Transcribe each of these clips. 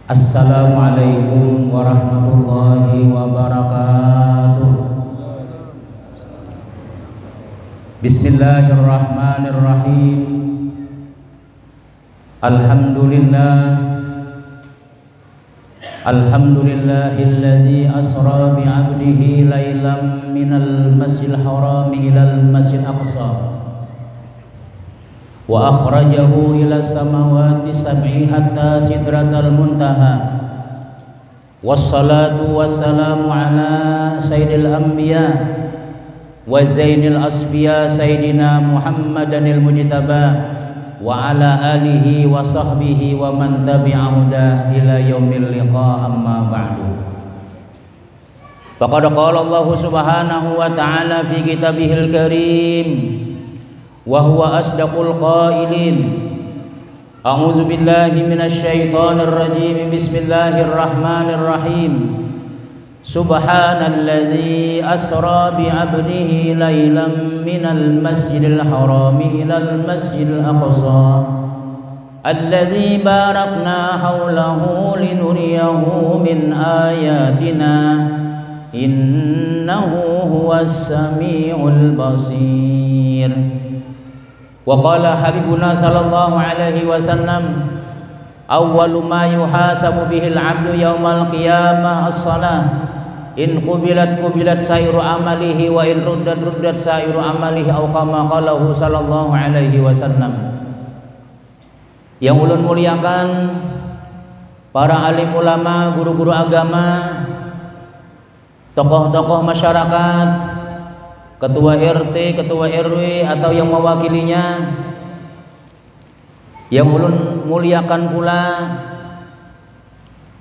Assalamualaikum warahmatullahi wabarakatuh. Bismillahirrahmanirrahim. Alhamdulillahilladzi asra bi'abdihi lailam minal masjidil haram ilal masjidil aqsa wa akhrajahu ila samawati sab'i hatta sidratal muntaha. Wassalatu wassalamu ala sayyidil anbiya wa zainil asfiya sayyidina Muhammadanil mujtaba wa ala alihi wa sahbihi wa man tabi'ahu ila yaumil liqa, amma ba'du. Faqad qala Allah subhanahu wa ta'ala fi kitabihil karim wa huwa asdaqul qailin. A'udzu billahi minasy syaithanir rajim. Bismillahirrahmanirrahim. Subhanalladzi asra bi 'abdihi lailan minal masjidil harami ilal masjidil aqsa alladzi barakna haulahu linuriyahu min ayatina innahu huwas samiul basir. Wa qala habibuna sallallahu alaihi wasallam awwalu ma yuhasabu bihil 'abdu yaumal qiyamah as-shalah in qubilat sairu amalihi wa in ruddat sairu amalihi aw kama qalahu sallallahu alaihi wasallam. Yang ulun muliakan para alim ulama, guru-guru agama, tokoh-tokoh masyarakat, ketua RT, ketua RW atau yang mewakilinya, yang ulun muliakan pula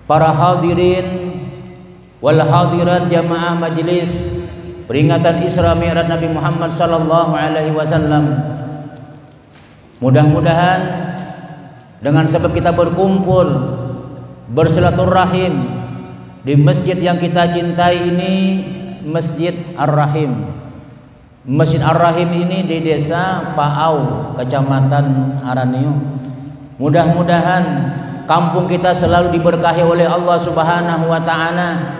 para hadirin wal hadirat jamaah majelis peringatan Isra Mi'raj Nabi Muhammad sallallahu alaihi wasallam. Mudah-mudahan dengan sebab kita berkumpul bersilaturahim di masjid yang kita cintai ini, Masjid Ar-Rahim. Masjid Ar-Rahim ini di desa Paau, Kecamatan Araneo. Mudah-mudahan kampung kita selalu diberkahi oleh Allah Subhanahu wa taala.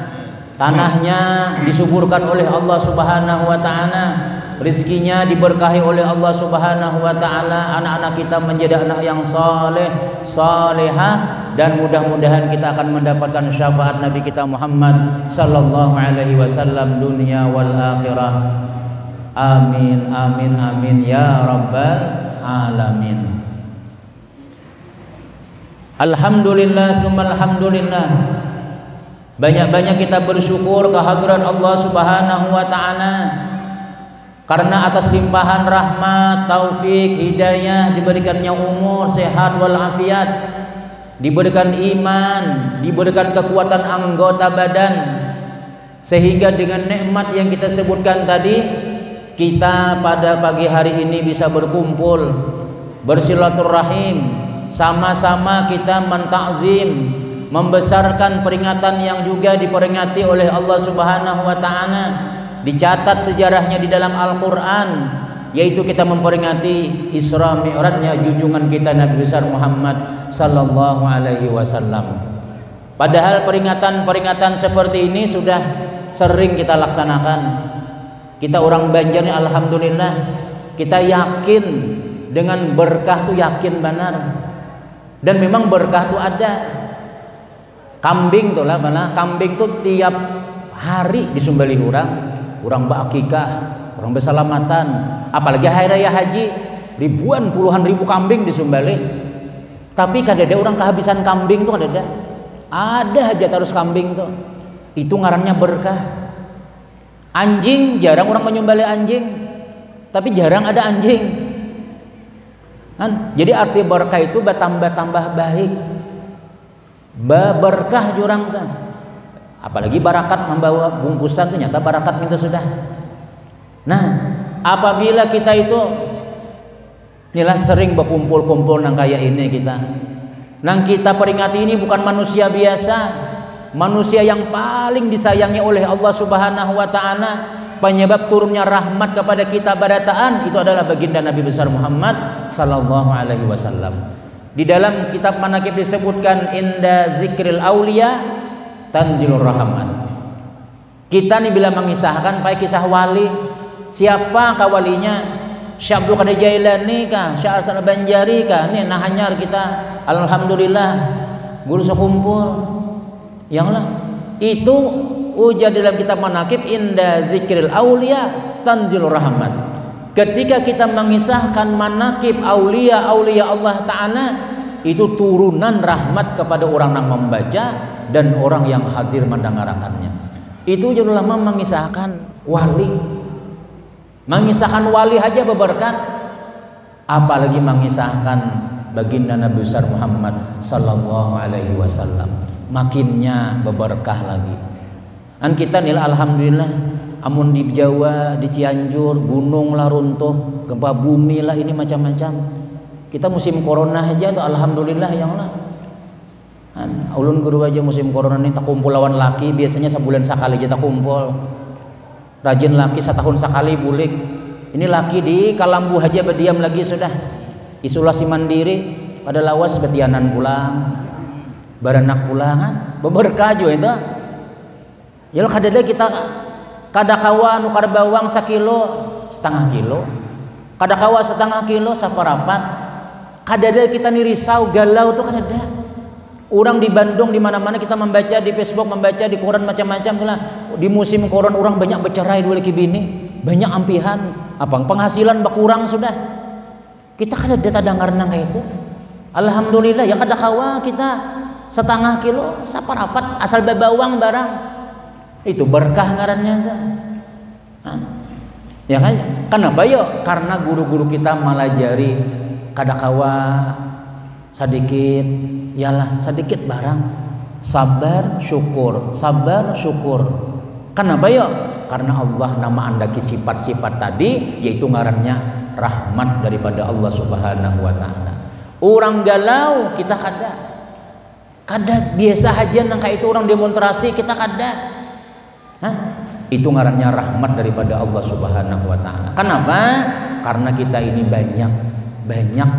Tanahnya disuburkan oleh Allah Subhanahu wa taala. Rizkinya diberkahi oleh Allah Subhanahu wa taala. Anak-anak kita menjadi anak yang saleh, salehah, dan mudah-mudahan kita akan mendapatkan syafaat Nabi kita Muhammad sallallahu alaihi wasallam dunia wal akhirah. Amin amin amin ya rabbal alamin. Alhamdulillah summa alhamdulillah. Banyak-banyak kita bersyukur kehadiran Allah Subhanahu wa taala karena atas limpahan rahmat, taufik, hidayah, diberikannya umur, sehat walafiat, diberikan iman, diberikan kekuatan anggota badan, sehingga dengan nikmat yang kita sebutkan tadi kita pada pagi hari ini bisa berkumpul bersilaturahim, sama-sama kita mentakzim, membesarkan peringatan yang juga diperingati oleh Allah Subhanahu wa taala, dicatat sejarahnya di dalam Al-Qur'an, yaitu kita memperingati Isra Mi'rajnya junjungan kita Nabi besar Muhammad sallallahu alaihi wasallam. Padahal peringatan-peringatan seperti ini sudah sering kita laksanakan. Kita orang Banjar alhamdulillah kita yakin dengan berkah tuh, yakin benar. Dan memang berkah tuh ada. Kambing tuh lah mana? Kambing tuh tiap hari disembelih orang berakikah, orang bersalamatan. Apalagi hari raya haji, ribuan puluhan ribu kambing disembelih. Tapi kadang-kadang orang kehabisan kambing tuh kadang-kadang. Ada aja terus kambing tuh. Itu ngarannya berkah. Anjing jarang orang menyembelih anjing, tapi jarang ada anjing. Kan? Jadi arti berkah itu bertambah-tambah baik. Berkah jurang kan. Apalagi barakat membawa bungkusan itu nyata barakat itu sudah. Nah, apabila kita itu inilah sering berkumpul-kumpul nang kayak ini kita. Nang kita peringati ini bukan manusia biasa. Manusia yang paling disayangi oleh Allah Subhanahu wa taala, penyebab turunnya rahmat kepada kita barataan itu adalah baginda Nabi besar Muhammad sallallahu alaihi wasallam. Di dalam kitab manaqib disebutkan inda zikril auliya tanzilur rahman. Kita nih bila mengisahkan pakai kisah wali, siapa kawalinya? Syekh Abdul Qadir Jailani kah? Syekh Hasan Banjari kah? Nih nah hanyar kita alhamdulillah guru sekumpul. Yang lah itu ujar dalam kitab manaqib inda zikril auliya tanzilur rahman. ketika kita mengisahkan manaqib aulia Allah Ta'ala, itu turunan rahmat kepada orang yang membaca dan orang yang hadir mendengarkannya. Itu ulama mengisahkan wali. Mengisahkan wali aja berberkat, apalagi mengisahkan baginda Nabi besar Muhammad sallallahu alaihi wasallam, makinnya berberkah lagi. An kita nilai alhamdulillah, amun di Jawa, di Cianjur, gunung lah runtuh, gempa bumi lah, ini macam-macam. Kita musim corona aja tuh alhamdulillah ya Allah. Ulun guru aja musim corona ini tak kumpul lawan laki, biasanya sebulan sekali kita kumpul. Rajin laki setahun sekali bulik. Ini laki di Kalambu aja berdiam lagi sudah. Isolasi mandiri, pada lawas betianan pulang, baranak pulang, beberkah juga itu. Ya kadada kita kadakawa nukar bawang 1 kilo, setengah kilo, kadakawa setengah kilo saparapat. Kadada kita nih risau galau tuh kadada. Orang di Bandung di mana-mana kita membaca di Facebook, membaca di koran macam-macam lah. Di musim koran orang banyak bercerai dua laki bini, banyak ampihan, apa penghasilan berkurang sudah. Kita kan ada dengar nang kayak itu. Alhamdulillah ya kadakawa kita setengah kilo saparapat asal bawang barang. Itu berkah ngarannya kan. Ya kan? Kenapa ya? Karena guru-guru kita malajari kadakawa sedikit, yalah sedikit barang, sabar syukur, sabar syukur. Kenapa ya? Karena Allah nama andaki sifat-sifat tadi, yaitu ngarannya rahmat daripada Allah Subhanahu wa Ta'ala. Orang galau kita kada biasa aja nang kayak itu orang demonstrasi kita kada. Itu ngarannya rahmat daripada Allah Subhanahu wa Ta'ala. Kenapa? Karena kita ini banyak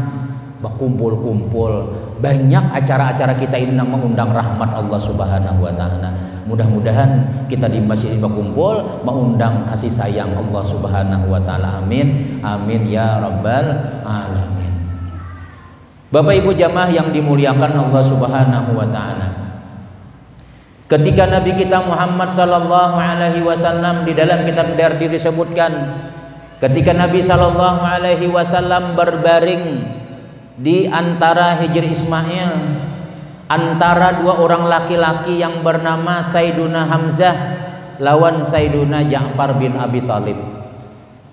berkumpul-kumpul, banyak acara-acara kita ini yang mengundang rahmat Allah Subhanahu wa Ta'ala. Mudah-mudahan kita di masjid berkumpul mengundang kasih sayang Allah Subhanahu wa Ta'ala. Amin, amin ya rabbal alamin. Bapak Ibu jamaah yang dimuliakan Allah Subhanahu wa Ta'ala, ketika Nabi kita Muhammad sallallahu alaihi wasallam di dalam kitab Dardir disebutkan, ketika Nabi sallallahu alaihi wasallam berbaring di antara Hijr Ismail, antara dua orang laki-laki yang bernama Sayyiduna Hamzah lawan Sayyiduna Ja'far bin Abi Thalib.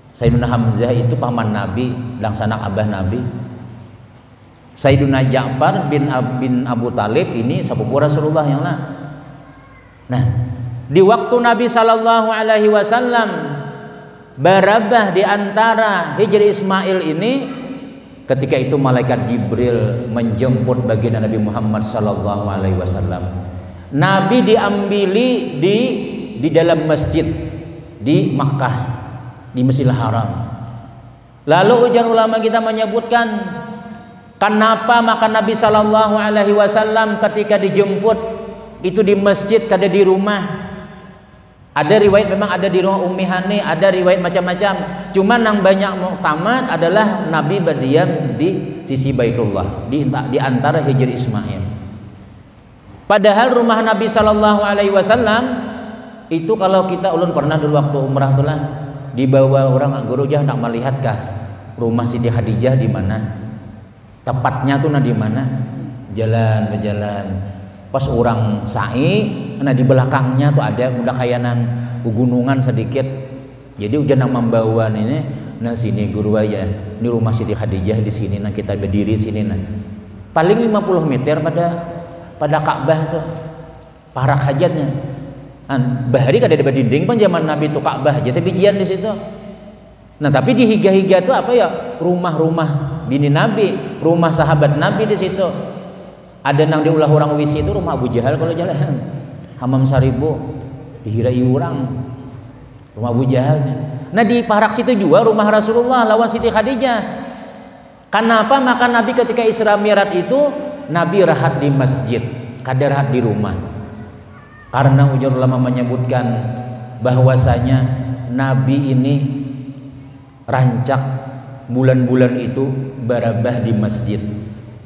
Sayyiduna Hamzah itu paman Nabi, langsana abah Nabi. Sayyiduna Ja'far bin Abu Thalib ini sepupu Rasulullah yang lah. Nah, di waktu Nabi sallallahu alaihi wasallam barabah di antara Hijr Ismail ini, ketika itu malaikat Jibril menjemput baginda Nabi Muhammad sallallahu alaihi wasallam. Nabi diambili di dalam masjid di Makkah, di Masjidil Haram. Lalu ujar ulama kita menyebutkan, kenapa maka Nabi sallallahu alaihi wasallam ketika dijemput itu di masjid kada di rumah. Ada riwayat memang ada di rumah Ummi Hani, ada riwayat macam-macam. Cuman yang banyak muktamad adalah Nabi berdiam di sisi Baitullah, di antara Hijr Ismail. Padahal rumah Nabi sallallahu alaihi wasallam itu kalau kita ulun pernah dulu waktu umrah itulah dibawa orang guru jah nak melihatkah rumah Siti Khadijah di mana? Tepatnya tuh di mana? Berjalan. Pas orang sa'i, nah di belakangnya tuh ada udah kayanan gunungan sedikit. Jadi udah nang membawa ini, nah sini guru aja, ini rumah Siti Khadijah di sini, nah kita berdiri sini nah. Paling 50 meter pada Ka'bah tuh, parak hajatnya. Bahari kada ada dinding pan zaman Nabi itu Ka'bah aja sebijian di situ. Nah tapi di higa-higa tuh apa ya? Rumah-rumah bini Nabi, rumah sahabat Nabi di situ. Ada nang diulah orang wisi itu rumah Abu Jahal kalau jalan. Hamam Saribu dihirai orang rumah Abu Jahal. Nah di parak situ juga rumah Rasulullah lawan Siti Khadijah. Kenapa? Maka Nabi ketika Isra Mi'raj itu Nabi rahat di masjid, kada rahat di rumah. Karena ujar ulama menyebutkan bahwasanya Nabi ini rancak bulan-bulan itu barabah di masjid.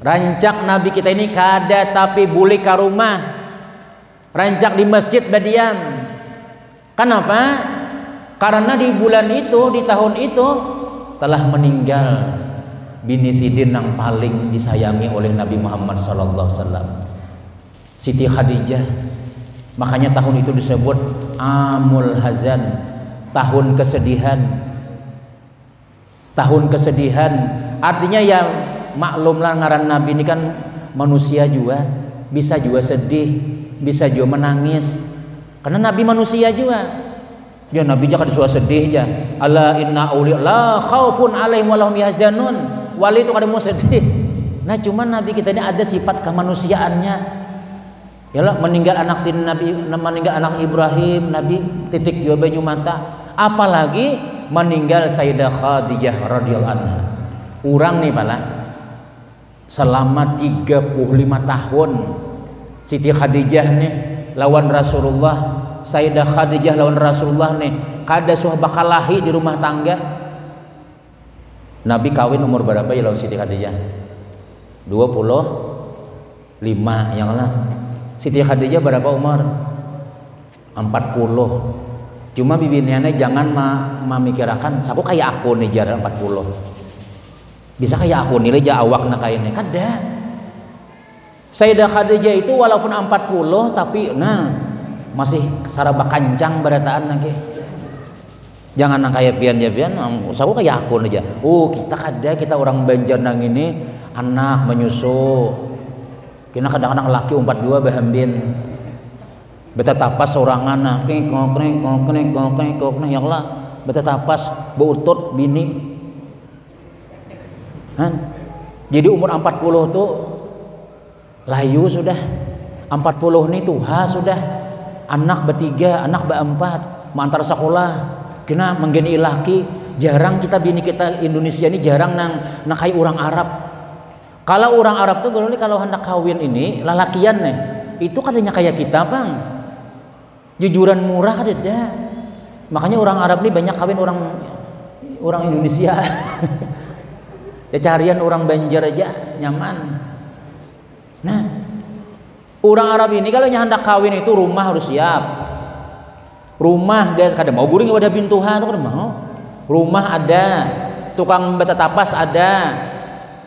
Rancak Nabi kita ini kada tapi boleh ke rumah, rancak di masjid berdiam. Kenapa? Karena di bulan itu, di tahun itu telah meninggal bini Sidin yang paling disayangi oleh Nabi Muhammad SAW, Siti Khadijah. Makanya tahun itu disebut Amul Hazan, tahun kesedihan. Tahun kesedihan artinya ya maklumlah, ngaran Nabi ini kan manusia juga, bisa juga sedih, bisa juga menangis, karena Nabi manusia juga. Ya Nabi jangan suka sedih aja. Ala inna auliya la khaufun alaihim wa lahum yahzanun. Wali itu kada mau sedih. Nah cuman Nabi kita ini ada sifat kemanusiaannya. Yalah, meninggal anak Nabi, meninggal anak Ibrahim, Nabi titik dua banyu mata. Apalagi meninggal Sayyidah Khadijah radhiyallahu anha. Urang nih pala selama 35 tahun Siti Khadijah nih lawan Rasulullah, Sayyidah Khadijah lawan Rasulullah nih kada suah bakalahi di rumah tangga. Nabi kawin umur berapa ya lawan Siti Khadijah? 25 yang lah. Siti Khadijah berapa umur? 40. Cuma bibiniannya jangan memikirkan saku kayak aku nih jarak 40. Bisa kayak aku nilai aja awakna kayaknya. Kada. Sayyidah Khadijah itu walaupun 40 tapi masih saraba kancang berataan lagi. Jangan nang kayak pian-pian, saku kayak aku aja. Kita kada, kita orang Banjar nang ini anak menyusu. Kena kadang-kadang laki 42 bahambin. Beta tapas sorangan nah, koknek yang lah. Beta tapas beutut bini. Jadi umur 40 tuh layu sudah. 40 nih tuha sudah. Anak bertiga, anak berempat, mantar sekolah, kena menggeni laki. Jarang kita bini kita Indonesia ini jarang nang kayak orang Arab. Kalau orang Arab tuh kalau hendak kawin ini lalakian nih, itu kadanya kayak kita bang, jujuran murah ada. Makanya orang Arab nih banyak kawin orang Indonesia. Ya carian orang Banjar aja nyaman. Nah, orang Arab ini kalau hendak kawin itu rumah harus siap. Rumah guys, kada mau guring ada bintuha tuh kada mau. Rumah ada, tukang bata tapas ada,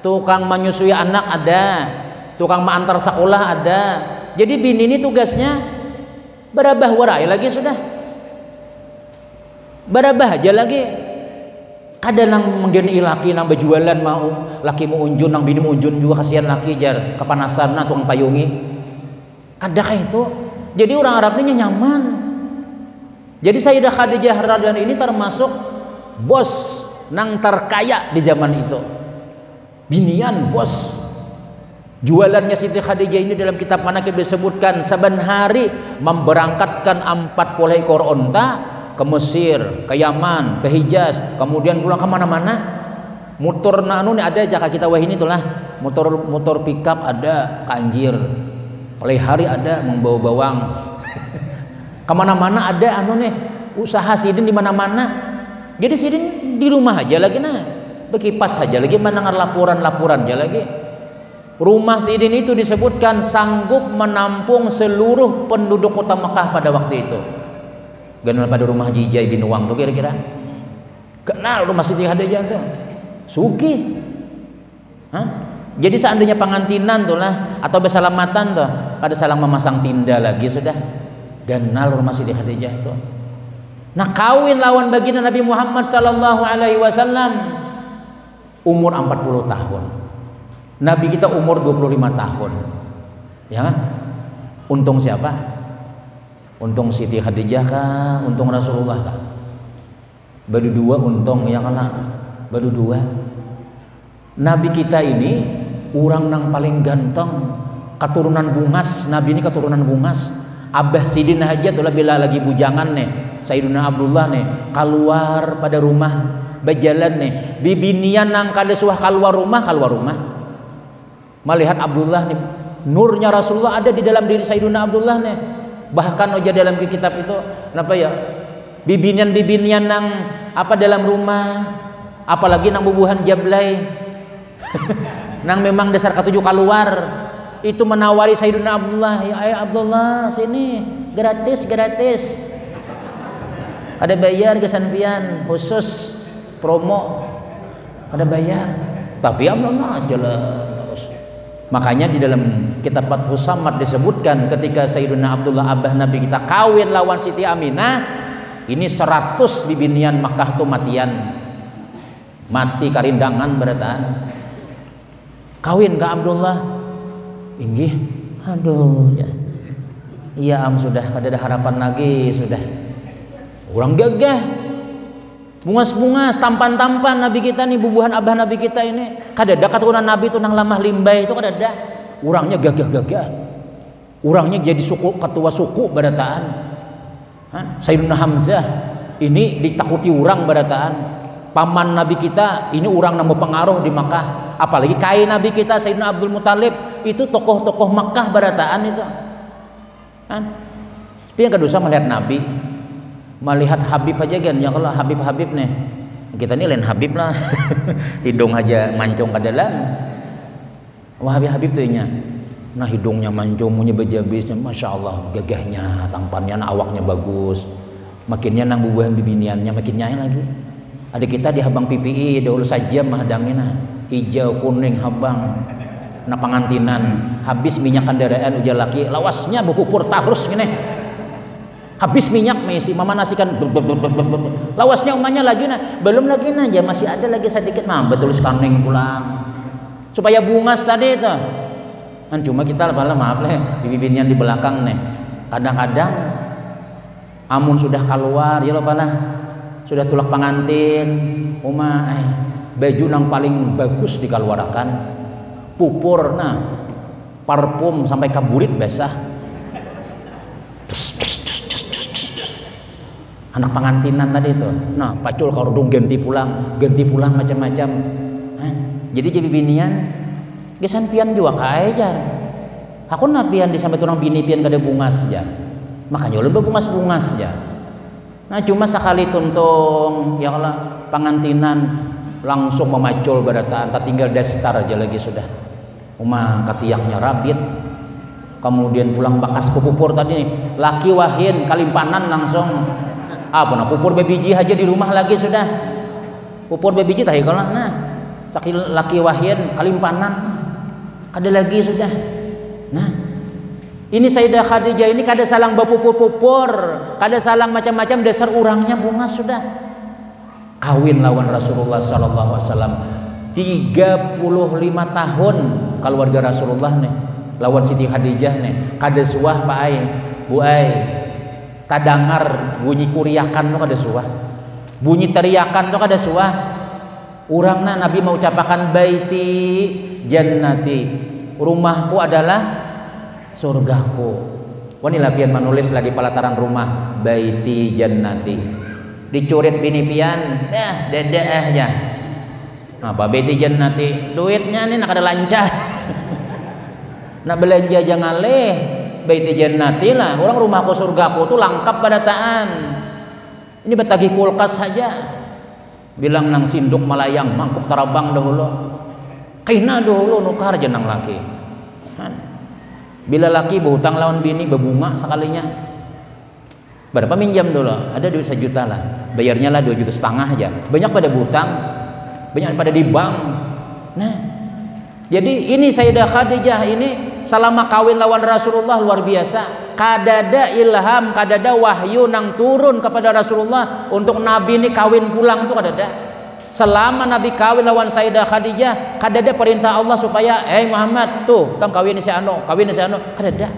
tukang menyusui anak ada, tukang mengantar sekolah ada. Jadi bini ini tugasnya berabah warai lagi sudah. Berabah aja lagi. Kada nang menggeni laki nang berjualan mau laki mau unjun nang bini mau unjun juga kasihan laki jar kepanasan nah tukang payungi. Kada kayak itu. Jadi orang Arab ini nyaman. Jadi Sayyidah Khadijah radhiyallahu ini termasuk bos nang terkaya di zaman itu. Binian bos. Jualannya Siti Khadijah ini dalam kitab manaqib disebutkan saban hari memberangkatkan 40 ekor onta ke Mesir, ke Yaman, ke Hijaz, kemudian pulang kemana-mana. Motor nih ada jaka kita wah ini itulah motor pickup ada kanjir, oleh hari ada membawa bawang. Kemana-mana ada nih usaha Sidin di mana-mana. Jadi Sidin di rumah aja lagi bekipas saja lagi mendengar laporan aja lagi. Rumah Sidin itu disebutkan sanggup menampung seluruh penduduk kota Mekah pada waktu itu. Kenal pada rumah Jijai bin Wang tuh kira-kira. Kenal rumah Siti Khadijah tuh. Sugih. Jadi seandainya pengantinan tuh lah atau bersalamatan tuh, ada salam memasang tinda lagi sudah. Kenal rumah Siti Khadijah tuh. Nah, kawin lawan baginda Nabi Muhammad sallallahu alaihi wasallam umur 40 tahun. Nabi kita umur 25 tahun. Ya kan? Untung siapa? Untung Siti Khadijah kah? Untung Rasulullah kah? Badu dua untung ya kan? Badu dua. Nabi kita ini orang nang paling ganteng, keturunan bungas. Nabi ini keturunan bungas. Abah Sidin aja tuh bila lagi bujangan nih, Sayyidina Abdullah nih keluar pada rumah berjalan nih, bibinian nang kada suah keluar rumah. Melihat Abdullah nih, nurnya Rasulullah ada di dalam diri Sayyidina Abdullah nih. Bahkan aja dalam kitab itu kenapa ya bibinian nang apa dalam rumah, apalagi nang bubuhan jablay nang memang dasar ketujuh keluar itu menawari Sayyidina Abdullah, ya ayo Abdullah sini gratis ada bayar kesanpian khusus promo Kada bayar. Tapi Abdullah jalan terus. Makanya di dalam kitab Fathus Samad disebutkan ketika Sayyidina Abdullah abah Nabi kita kawin lawan Siti Aminah, ini 100 bibinian Makkah tuh matian. Mati karindangan berataan. Kawin ke Abdullah. Inggih. Aduh ya. Iya sudah kada ada harapan lagi sudah. Orang gagah. Bungas-bungas, tampan-tampan Nabi kita nih, bubuhan abah Nabi kita ini. Kada ada katurunan Nabi itu nang lamah limbah itu kada ada. Orangnya gagah-gagah. Orangnya jadi suku, ketua suku barataan. Sayyidina Hamzah ini ditakuti orang barataan. Paman Nabi kita ini orang nambah pengaruh di Makkah. Apalagi kai Nabi kita Sayyidina Abdul Muthalib itu tokoh-tokoh Makkah barataan itu. Tapi yang kedua melihat Nabi, melihat Habib aja kan, ya kalau Habib nih, kita ini lain Habib lah, hidung aja mancung ke dalam. Wah Habib tuh nya, nah hidungnya mancung, punya bejabisnya, masya Allah, gagahnya, tampannya, awaknya bagus, makinnya nang bubuhan bibiniannya makin nyai lagi. Ada kita di habang PPI dahulu saja mahadangnya, hijau kuning habang. Nah pengantinan habis minyak kendaraan ujar laki lawasnya berpupur tarus gini habis minyak mesi mama nasikan lawasnya umanya lagi nah belum lagi aja masih ada lagi sedikit mah betul skaneng pulang supaya bungas tadi itu kan cuma kita maaf lah bibinian di belakang nih kadang-kadang amun sudah keluar ya lo lah sudah tulak pengantin baju yang paling bagus dikeluarkan pupur, nah parfum sampai kaburit basah. Anak pengantinan tadi itu, nah pacul kalau ganti pulang macam-macam. Jadi binian, gesan pian juga kaya jar. Aku napian disampai turang bini pian kada bungas jar. Makanya lebih bungas ya. Nah cuma sekali tuntung, ya Allah pengantinan langsung memacul barataan, tak tinggal dastar aja lagi sudah. Katiaknya rabit, kemudian pulang bakas pupur tadi nih, laki wahin kalimpanan langsung pupur bebiji aja di rumah lagi sudah pupur bebiji tahi kalau nah sakit laki wahin kalimpanan kada lagi sudah. Nah ini Sayyidah Khadijah ini kada salang bapupur-pupur, kada salang macam-macam, dasar urangnya bungas sudah. Kawin lawan Rasulullah sallallahu alaihi wasallam 35 tahun keluarga Rasulullah nih lawan Siti Khadijah nih kada suah Pak Ai Bu Ai tadangar bunyi kuriakan tuh kada suah bunyi teriakan tuh kada suah urangna Nabi mau ucapakan baiti jannati rumahku adalah surgaku wanila pian menulis lagi pelataran rumah baiti jannati dicurit bini pian dede ya apa baiti jannati duitnya nih nak ada lancar nak belanja jangan leh baiti jannati lah orang rumahku surgaku tuh lengkap badataan ini betagi kulkas saja bilang nang sinduk malayang mangkuk tarabang dahulu kaina dahulu nukar jenang laki bila laki berhutang lawan bini berbunga sekalinya berapa minjam dulu ada duit 1 juta lah bayarnya lah 2,5 juta aja banyak pada berhutang banyak pada di bank. Nah, jadi ini Sayyidah Khadijah ini selama kawin lawan Rasulullah luar biasa. Kadada ilham, kadada wahyu nang turun kepada Rasulullah untuk Nabi ini kawin pulang tuh kadada. Selama Nabi kawin lawan Sayyidah Khadijah, kadada perintah Allah supaya Muhammad tuh kam kawin si ano, kadada.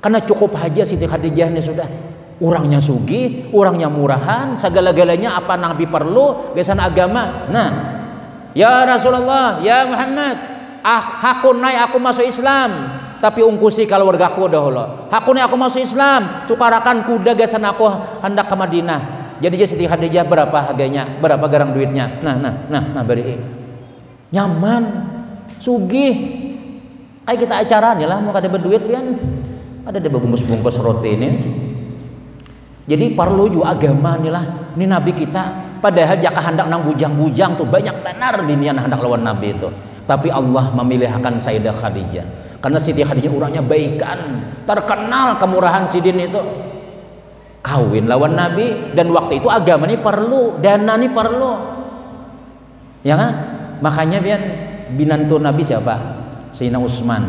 Karena cukup aja Siti Khadijah ini sudah. Orangnya sugi, orangnya murahan, segala-galanya apa Nabi perlu, besan agama. Nah, ya Rasulullah, ya Muhammad, hakunai aku masuk Islam, tapi ungkusi keluargaku dahulu. Hakunai aku masuk Islam, tukarakan kuda gasan aku hendak ke Madinah. Jadi Siti Khadijah berapa harganya, berapa garang duitnya. Nah beri nyaman, sugih. Kayak kita acara nih lah, mau kada berduit pian, ada bungkus-bungkus roti ini. Jadi perlu juga agama nih lah, ini Nabi kita. Padahal jaka hendak nang bujang-bujang tuh banyak benar binian hendak lawan Nabi itu. Tapi Allah memilihkan Sayyidah Khadijah karena Siti Khadijah orangnya baikan, terkenal kemurahan sidin itu. Kawin lawan Nabi dan waktu itu agama ini perlu, dana ini perlu. Ya kan? Makanya pian binantu Nabi siapa? Sayyidina Utsman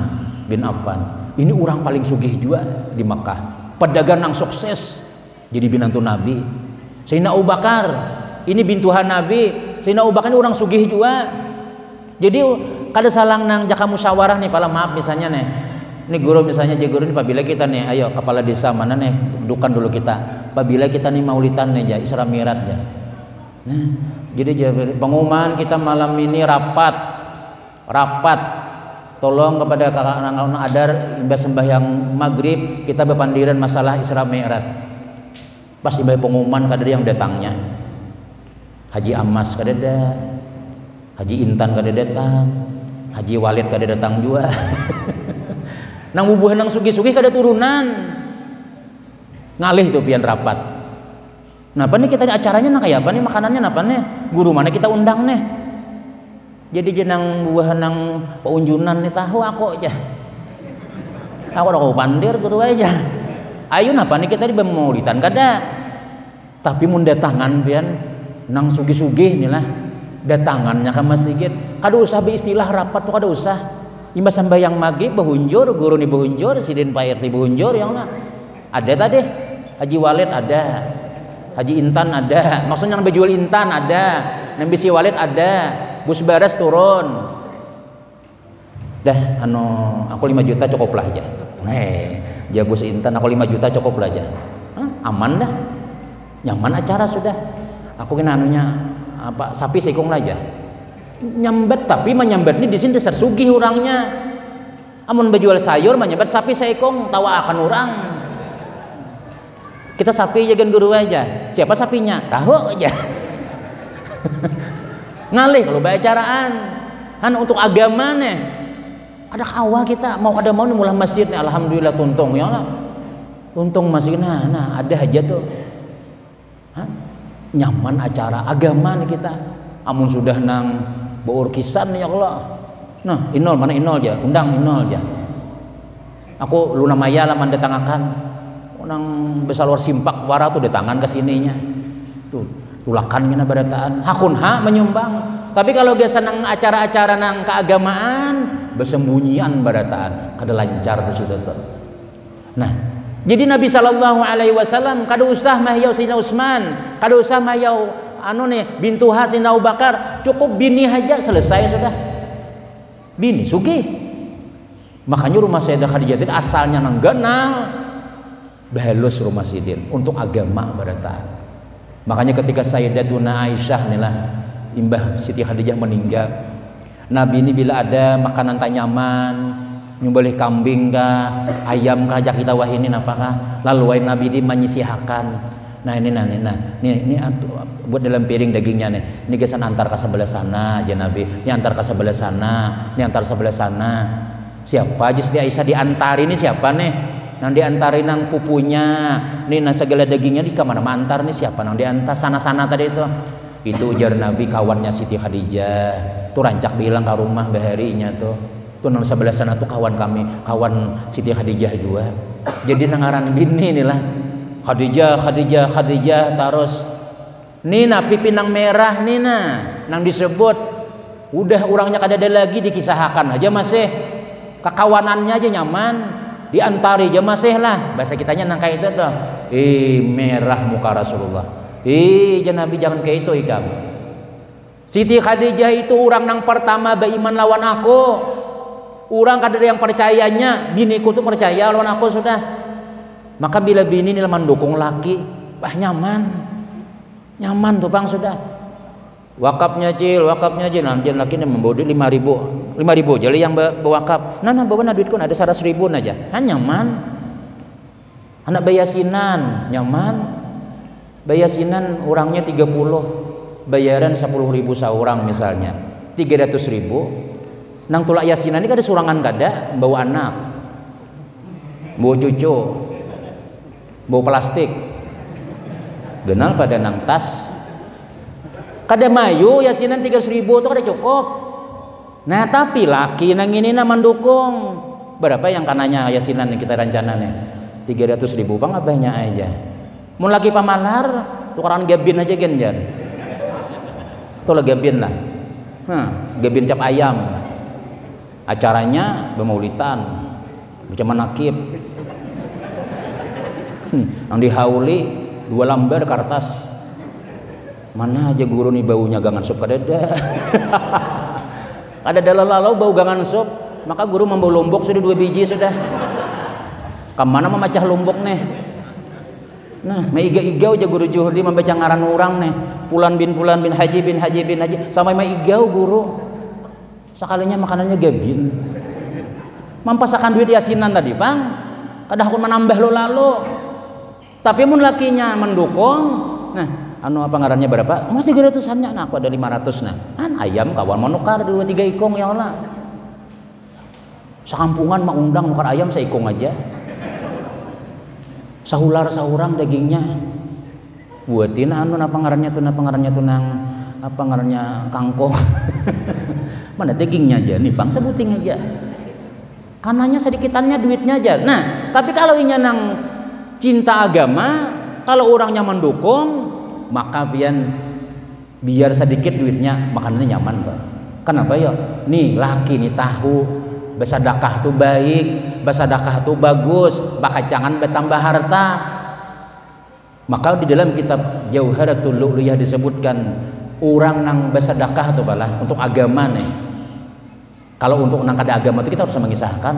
bin Affan. Ini orang paling sugih juga di Makkah. Pedagang yang sukses jadi binantu Nabi. Sayyidina Abu Bakar, ini bintuhan Nabi. Sayyidina Abu Bakar ini orang sugih juga. Jadi kada salang nang jaka musyawarah nih, pala maaf misalnya nih. Ini guru misalnya guru ini apabila kita nih, ayo kepala desa mana nih, dudukan dulu kita. Apabila kita nih maulidan nih, Isra Mi'raj ya. Nah, jadi pengumuman kita malam ini rapat. Tolong kepada kakak-kakak adar imbas sembahyang maghrib kita berpandiran masalah Isra Mi'raj. Pas imbas pengumuman kadada yang datangnya. Haji Amas kadada, Haji Intan kadada datang, Haji Walid kadada datang juga. Nang bubuhan nang sugih-sugih kada turunan. Ngalih tuh pian rapat. Nah, apa nih kita acaranya nang kayak apa nih, makanannya apa nih? Guru mana kita undang nih? Jadi jenang buah nang peunjunan nih tahu aku aja. Aku udah kau pandir guru aja. Ayo napa nih kita di maulidan kada. Tapi mun datangan pian nang sugih-sugih nih lah. Datangannya ke masjid. Kada usah beristilah rapat tuh kada usah. Imbas sembahyang maghrib behunjur, guru nih behunjur, sidin Pak RT behunjur yang lah. Ada tadi Haji Walid ada. Haji Intan ada. Maksudnya nang bejual Intan ada. Nang bisi Walid ada. Bus Baras turun. Dah aku 5 juta cukup lah aja. Bus Intan aku 5 juta cukup lah aja. Aman dah. Nyaman acara sudah. Aku kena apa sapi sekong lah aja. Nyambet tapi menyambet ini di sini dasar sugih orangnya. Amun berjual sayur menyambet sapi sekong tawa akan orang. Kita sapi jagan guru aja. Siapa sapinya? Tahu aja. Ngalih kalau acaraan untuk agama nih ada kawa kita mau kada mau nih mulai masjid nih alhamdulillah tuntung ya lah tuntung masjid nah ada aja tuh nyaman acara agama nih kita amun sudah nang beurkisan nih ya Allah nah inol mana inol aja undang inol aja aku Luna Maya lah mendatangakan nang besar luar simpak wara tuh datangan ke sininya tuh tulakan gina barataan hakun menyumbang tapi kalau biasa nang acara-acara nang keagamaan bersembunyian barataan kada lancar tuh situ tuh. Nah jadi Nabi SAW kada usah mahyau Sayyidina Utsman kada usah mahyau bintu Sayyidina Abu Bakar cukup bini aja selesai sudah bini sugih makanya rumah Sayyidah Khadijah itu asalnya nang ganal bahalus rumah sidin untuk agama barataan. Makanya ketika Sayyidatuna Aisyah nih lah imbah Siti Khadijah meninggal Nabi ini bila ada makanan tak nyaman nyembelih kambing kah ayam kah ajak kita wahinin apakah lalu Nabi ini menyisihakan nah ini buat dalam piring dagingnya nih ini gesan antar ke sebelah sana aja Nabi ini antar ke sebelah sana ini antar sebelah sana siapa aja Siti Aisyah diantari ini siapa nih nang diantarin nang pupunya nih nang segala dagingnya di kemana mantar nih siapa nang diantar sana-sana tadi itu ujar Nabi kawannya Siti Khadijah tuh rancak bilang ke rumah baharinya tuh nang sebelah sana tuh kawan kami kawan Siti Khadijah juga jadi nangaran bini nih lah Khadijah terus Nina pipi nang merah Nina nang disebut udah orangnya kada ada lagi dikisahkan aja masih kekawanannya aja nyaman diantari aja masih lah bahasa kitanya nang kayak itu tuh merah muka Rasulullah Nabi jangan kayak itu ikam Siti Khadijah itu orang nang pertama beriman lawan aku orang kada yang percayanya biniku tuh percaya lawan aku sudah maka bila bini nila mendukung laki nyaman tuh bang sudah wakafnya cil nanti laki ini membawa duit 5.000 jadi yang bewakaf nah bawa duitku ada 100.000 aja nyaman anak bayasinan nyaman bayasinan orangnya 30 bayaran 10.000 seorang misalnya 300.000 nang tulak yasinan ini kada surangan kada bawa anak bawa cucu bawa plastik genal pada nang tas kada mayu yasinan 300.000 itu kada cukup nah tapi laki nang ini mendukung berapa yang kananya yasinan yang kita rencana nih 300.000 bang abahnya aja mau lagi pamalar tukaran gabin aja genjan tuh lah gabin lah Gebin cap ayam. Acaranya bemaulitan, baca manakib. Yang dihauli 2 lembar kertas. Mana aja guru nih baunya gangan sup kadada. Ada lalau bau gangan sup, maka guru membawa lombok sudah 2 biji sudah. Kemana memecah lombok nih? Nah, maiga-igau aja guru Juhdi membaca ngaran orang nih. Pulan bin haji bin haji sampai maigau guru. Sekalinya makanannya gebin. Mampasakan duit yasinan tadi, Bang. Kadang aku menambah lo lalu. Tapi mun lakinya mendukung, nah anu apa ngarannya berapa? Mau 300-annya, nah aku ada 500 nah. Ayam kawan mau nukar 2-3 ikong ya Allah. Sekampungan mah undang nukar ayam seikong aja. Sahular sahurang dagingnya. Buatin anu apa ngarannya tunang apa ngarannya kangkong. Mana dagingnya aja nih Bang, sebuting aja. Kanannya sedikitannya duitnya aja. Nah, tapi kalau inya nang cinta agama, kalau orangnya mendukung, maka biar sedikit duitnya makanannya nyaman, Pak. Kenapa ya? Nih laki nih tahu bersedekah tuh baik, bersedekah tuh bagus, bakacangan bertambah harta. Maka di dalam kitab Jauharatul Lu'liyah disebutkan orang nang bersedekah tuh balah untuk agama nih. Kalau untuk nang kada agama itu kita harus mengisahkan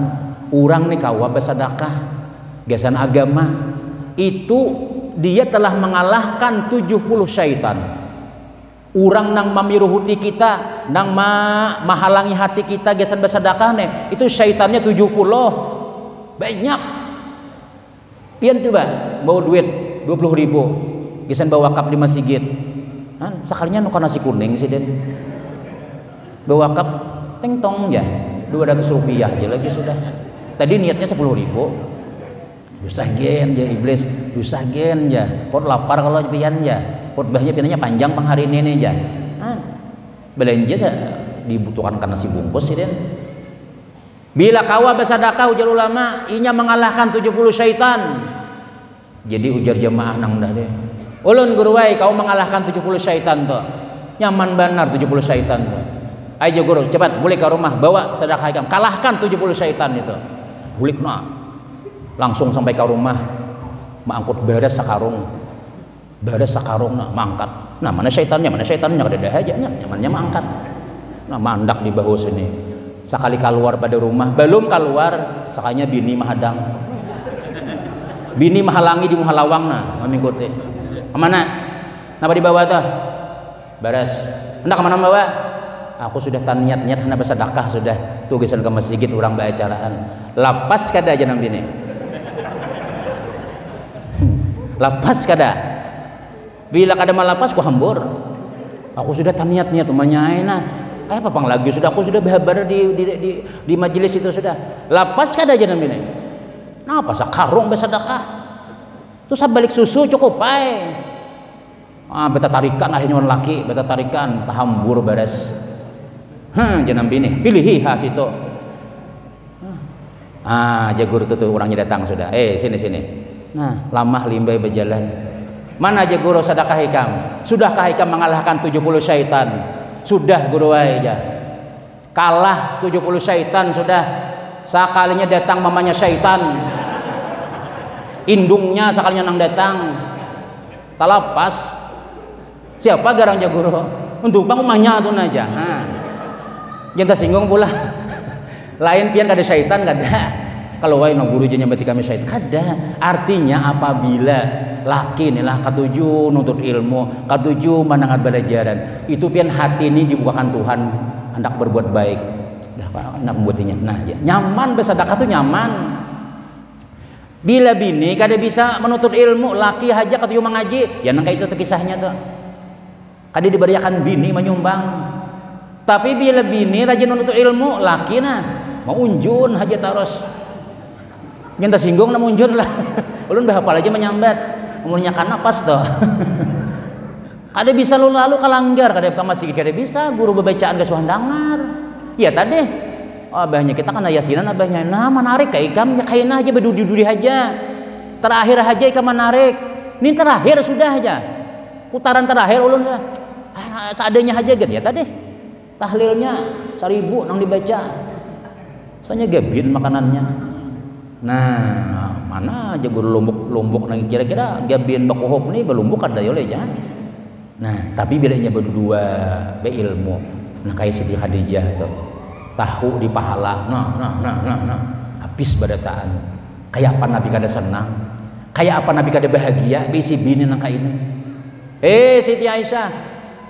orang nih kawa bersedekah gasan agama itu dia telah mengalahkan 70 syaitan. Orang nang mamiruhuti kita, nang mahalangi hati kita gasan bersedekah nih, itu syaitannya 70. Banyak. Pian coba bawa duit 20.000 gasan bawa wakaf di masjid. Sekalinya nuker nasi kuning sih Den. Bawa wakaf teng tong ya 200 rupiah aja lagi sudah. Tadi niatnya 10.000. Dosa gen ya iblis, dosa gen ya. Pot lapar kalau pian ya. Khotbahnya piannya panjang pang hari ini aja. Belanja dibutuhkan karena nasi bungkus sih Den. Bila kawa bersedekah ujar ulama, inya mengalahkan 70 syaitan. Jadi ujar jamaah nang dah deh. Ulun guru wai kau mengalahkan 70 syaitan tuh. Nyaman benar 70 syaitan tuh. Ayo guru cepat balik ke rumah bawa sedekah ikam kalahkan 70 syaitan itu. Bulik nah. Langsung sampai ke rumah mangkut beres sakarung. Beres sakarung nah mangkat. Nah mana syaitannya kada ada aja nyamannya mangkat. Nah mandak di bahu sini. Sekali keluar pada rumah belum keluar sakanya bini mahadang. Bini mahalangi di muhalawang nah mengikuti. Kemana? Kenapa dibawa tuh? Beres. Hendak kemana bawa? Aku sudah niat hendak bersedekah sudah. Tugisan ke masjid orang baacaraan. Lapas kada aja nang bini. Lapas kada. Bila kada malapas ku hambur. Aku sudah niat umanya nah. Kayak papang lagi sudah aku sudah berhabar di majelis itu sudah. Lapas kada aja nang bini. Nah apa sakarung bersedekah. Terus balik susu cukup pai. Beta tarikan akhirnya orang laki, beta tarikan tahambur beres. Jangan bini, pilih khas itu. Jagur tuh orangnya datang sudah. Sini. Nah, lamah limbai berjalan. Mana aja guru sedekah hikam? Sudahkah hikam mengalahkan 70 syaitan? Sudah guru aja. Kalah 70 syaitan sudah. Sekalinya datang mamanya syaitan. Indungnya sekalinya nang datang. Talapas. Siapa garang guru? Untuk bang umahnya tuh aja. Jangan tersinggung pula. Lain pian kada syaitan kada. Kalau wae no guru jenya berarti kami syaitan kada. Artinya apabila laki inilah ketujuh nuntut ilmu, ketujuh menangat belajaran, itu pian hati ini dibukakan Tuhan hendak berbuat baik. Dah hendak membuatinya. Nah ya nyaman bersedekah tuh nyaman. Bila bini kada bisa menuntut ilmu, laki haja ketujuh mengaji, ya nang itu kisahnya tuh. Kada diberiakan bini menyumbang. Tapi bila bini rajin menuntut ilmu, laki nah mau unjun haja terus. Jangan tersinggung na unjun lah. Ulun bahapal aja menyambat. Umurnya kan napas toh. Kada bisa lalu kalanggar, kada masih kada bisa guru bebacaan kesuhan dangar. Ya tadi. Abahnya kita kan yasinan abahnya. Nah menarik kayak ikam kaina aja berduri-duri aja. Terakhir aja ikam menarik. Ini terakhir sudah aja. Putaran terakhir ulun seadanya aja gitu ya tadi. tahlilnya 1000 nang dibaca. Soalnya gabin makanannya. Nah, mana aja guru lumbuk nang kira-kira gabin bakuhop nih belumbuk ada ya oleh ya. Nah, tapi bedanya berdua be ilmu. Nah, kayak Siti Khadijah itu. Tahu di pahala. Nah. Habis badataan. Kayak apa Nabi kada senang? Kayak apa Nabi kada bahagia bisi bini nang kayak ini. Siti Aisyah,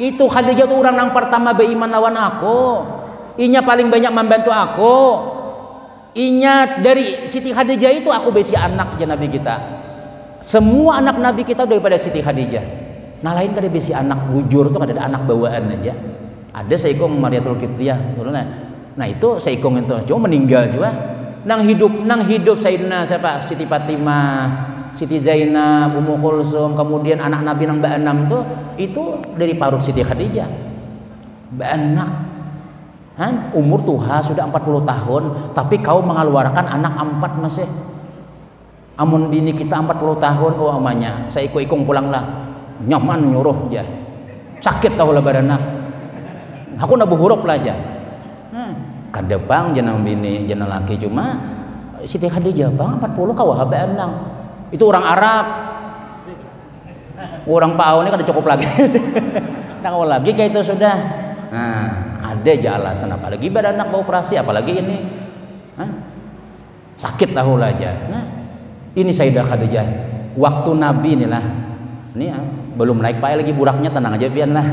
itu Khadijah tuh orang yang pertama beriman lawan aku. Inya paling banyak membantu aku. Inya dari Siti Khadijah itu aku besi anak aja Nabi kita. Semua anak Nabi kita daripada Siti Khadijah. Nah lain kada besi anak bujur tuh kada ada anak bawaan aja. Ada Saikong Mariatul Qibtiyah. Nah itu Saikong itu cuma meninggal juga. Nang hidup Sayyidina siapa? Siti Fatimah, Siti Zainab, Ummu Kulsum, kemudian anak Nabi nang Mbak Enam tuh itu dari paruk Siti Khadijah. Mbak Anak umur tuha sudah 40 tahun, tapi kau mengeluarkan anak 4 masih. Amun bini kita 40 tahun, oh amanya, saya ikut pulanglah. Nyaman nyuruh aja. Sakit tahu lah baranak. Aku nak buhuruf lah aja. Kadepang jenang bini, jenang laki cuma Siti Khadijah bang 40 kau habe enang. Itu orang Arab. Orang Pau ini kada cukup lagi. Tahu lagi kayak itu sudah. Nah, ada aja alasan apalagi baranak mau operasi apalagi ini. Sakit tahu lah aja. Nah, ini Sayyidah Khadijah. Waktu Nabi inilah. Ini belum naik pae lagi buraknya, tenang aja pian lah.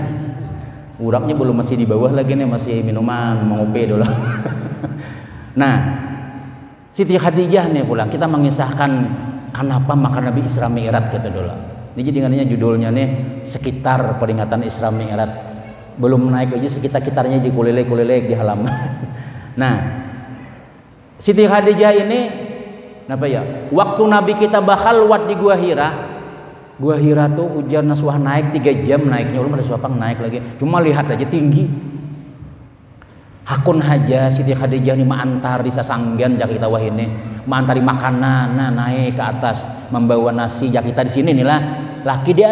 Buraknya belum, masih di bawah lagi nih, masih minuman mengopi dulu. Nah, Siti Khadijah nih pula kita mengisahkan kenapa makan Nabi Isra Mi'raj gitu dulu. Ini jadi judulnya nih sekitar peringatan Isra Mi'raj. Belum naik aja sekitar-kitarnya di kulilek di halaman. Nah, Siti Khadijah ini apa ya? Waktu Nabi kita bakal luat di Gua Hira tuh hujan nasuah naik 3 jam naiknya, ulun ada suapang naik lagi. Cuma lihat aja tinggi. Hakun haja Siti Khadijah ini mantar di sasanggan jak kita wah ini, mantari makanan, nah naik ke atas membawa nasi jak kita di sini nih lah. Laki di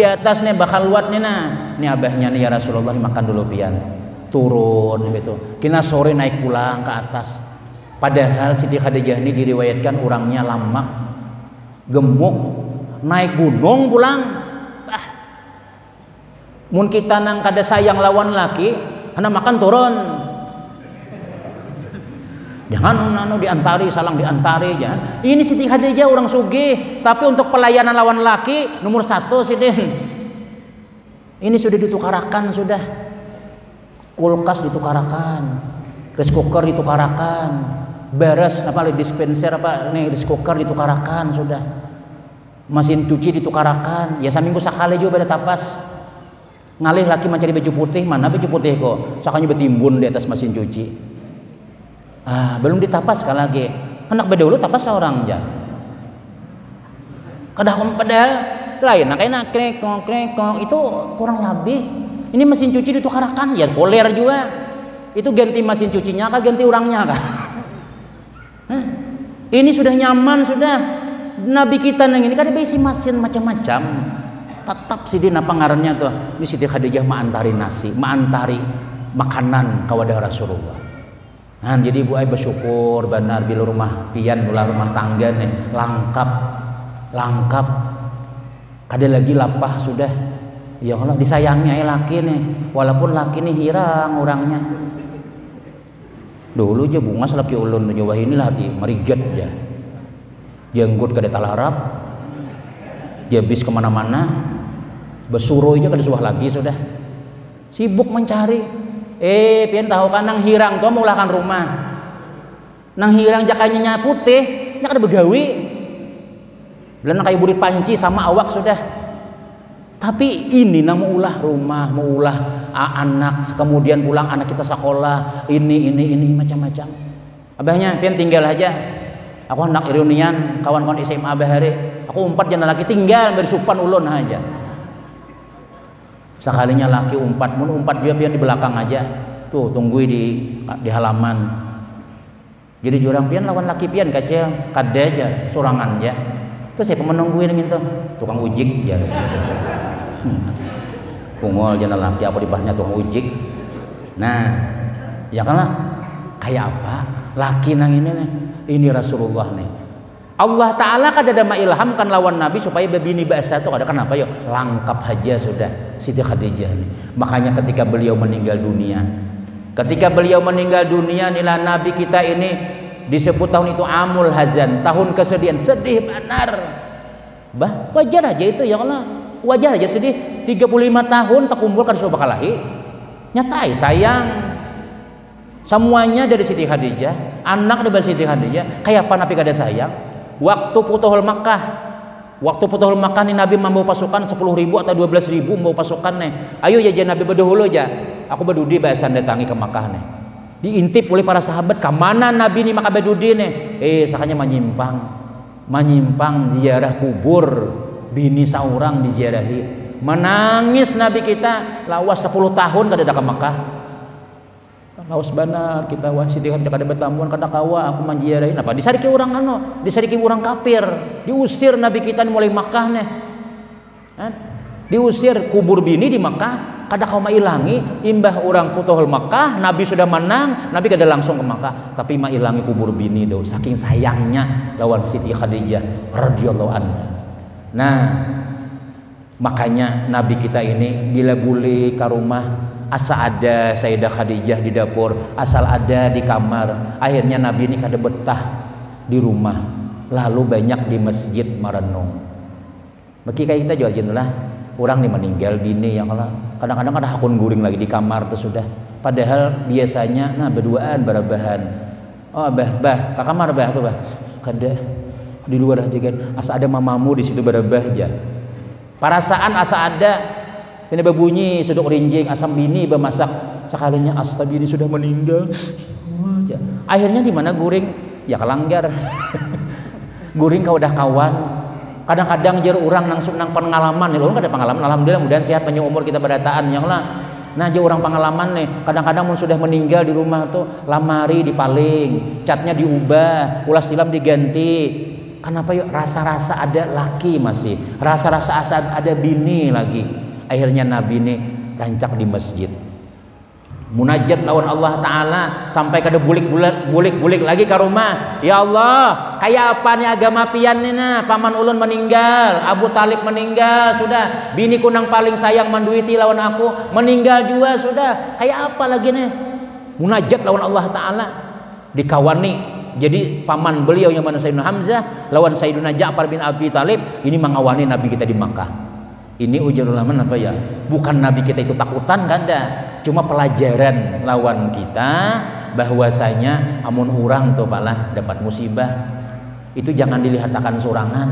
atas nih bakal luat nih nah. Ini abahnya nih ya Rasulullah makan dulu pian. Turun gitu. Kina sore naik pulang ke atas. Padahal Siti Khadijah ini diriwayatkan orangnya lamak, gemuk. Naik gunung pulang, mun kita nang kada sayang lawan laki, karena makan turun. Jangan diantari, salang diantari, jangan. Ini Siti Khadijah orang sugih, tapi untuk pelayanan lawan laki nomor 1 Siti. Ini sudah ditukarakan sudah. Kulkas ditukarakan, rice cooker ditukarakan, beres apa dispenser apa nih rice cooker ditukarakan sudah. Mesin cuci ditukarakan, ya seminggu sekali juga pada tapas. Ngalih laki mencari baju putih, mana baju putih kok? Sakanya bertimbun di atas mesin cuci. Belum ditapas sekali lagi. Anak bedulu tapas seorang aja. Kadang padahal lain, kayak krekong itu kurang lebih. Ini mesin cuci ditukarakan, ya koler juga. Itu ganti mesin cucinya kah ganti orangnya kah? Ini sudah nyaman sudah. Nabi kita nang ini kan ada isi mesin macam-macam. Tetap sih napa ngarannya tuh. Ini Siti Khadijah ma'antari nasi, ma'antari makanan kawadah Rasulullah. Nah, jadi ibu ay bersyukur benar bila rumah pian ulah rumah tangga nih lengkap. Kada lagi lapah sudah. Ya Allah disayangi ay laki nih, walaupun laki nih hirang orangnya. Dulu aja bunga selaki ulun Jawa inilah hati meriget aja. Jenggot kada talarap, jabis kemana-mana, besuruh aja kada suah lagi sudah. Sibuk mencari. Pian tahu kan nang hirang tuh mulahkan rumah. Nang hirang jakanya putih, nya kada begawi. Belan kayak burit panci sama awak sudah. Tapi ini namu ulah rumah, mau ulah anak, kemudian pulang anak kita sekolah, ini macam-macam. Abahnya pian tinggal aja. Aku hendak irunian kawan-kawan SMA bahari. Aku 4 jana laki tinggal bersupan ulun aja. Sekalinya laki 4 mun 4 dia pian di belakang aja. Tuh tunggui di halaman. Jadi jurang pian lawan laki pian kacil kada aja sorangan aja. Terus saya menungguin gitu. Tukang ujik ya. Pungol jana laki apa di bahnya tukang ujik. Nah, ya karena kayak apa? Laki nang ini nih, ini Rasulullah nih. Allah Ta'ala kan ada mengilhamkan lawan Nabi supaya bebini bahasa itu ada kenapa ya? Lengkap aja sudah Siti Khadijah nih. Makanya ketika beliau meninggal dunia, nilai Nabi kita ini disebut tahun itu amul hazan, tahun kesedihan, sedih benar. Bah, wajar aja itu ya Allah, wajar aja sedih. 35 tahun tak kumpulkan sudah bakal lahir. Nyatai sayang. Semuanya dari Siti Khadijah, anak dari Siti Khadijah. Kayak apa Nabi kada sayang? Waktu Futuhul Makkah nih Nabi membawa pasukan 10.000 atau 12.000 membawa pasukan nih. Ayo ya Nabi berdahulu aja. Aku berdudi bahasan datangi ke Makkah nih. Diintip oleh para sahabat kemana Nabi nih maka berdudi nih. Sakanya menyimpang ziarah kubur bini saurang diziarahi. Menangis Nabi kita lawas 10 tahun kada ada ke Makkah. Lawas benar kita Siti Khadijah kada bertamuan kada kawa aku manjiarahi apa disariki orang kafir, diusir Nabi kita mulai Makkah nih. Diusir kubur bini di Makkah kada kau mailangi imbah orang Futuhul Makkah Nabi sudah menang, Nabi kada langsung ke Makkah tapi mailangi kubur bini do saking sayangnya lawan Siti Khadijah radhiyallahu anha. Nah, makanya Nabi kita ini bila boleh ke rumah asa ada Sayyidah Khadijah di dapur, asal ada di kamar. Akhirnya Nabi ini kada betah di rumah, lalu banyak di masjid merenung. Bagi kayak kita jual jenulah orang nih meninggal bini yang kadang-kadang ada hakun guring lagi di kamar tuh sudah. Padahal biasanya berduaan barabahan. Oh bah ke kamar bah tuh bah. Kada di luar aja kan. Asa ada mamamu di situ barabah aja. Perasaan asa ada. Ini berbunyi suduk rinjing asam bini bermasak sekalinya asta bini sudah meninggal. Akhirnya di mana guring ya kelanggar. Guring kau udah kawan. Kadang-kadang jer orang langsung nang pengalaman nih, orang kada pengalaman. Alhamdulillah mudah sehat panjang umur kita berataan yang lah. Nah jer orang pengalaman nih, kadang-kadang mun sudah meninggal di rumah tuh lamari dipaling, catnya diubah, ulas tilam diganti. Kenapa yuk rasa-rasa ada laki masih, rasa-rasa ada bini lagi. Akhirnya Nabi ini rancak di masjid munajat lawan Allah Ta'ala sampai kada bulik lagi ke rumah. Ya Allah, kayak apa nih agama pian nih nah, paman ulun meninggal, Abu Talib meninggal sudah, bini kunang paling sayang manduiti lawan aku meninggal juga sudah, kayak apa lagi nih munajat lawan Allah Ta'ala dikawani. Jadi paman beliau yang mana Sayyidina Hamzah lawan Sayyidina Ja'far bin Abi Talib ini mengawani Nabi kita di Makkah. Ini ujar ulama apa ya? Bukan Nabi kita itu takutan kada, cuma pelajaran lawan kita bahwasanya amun orang tuh palah dapat musibah itu jangan dilihat akan sorangan.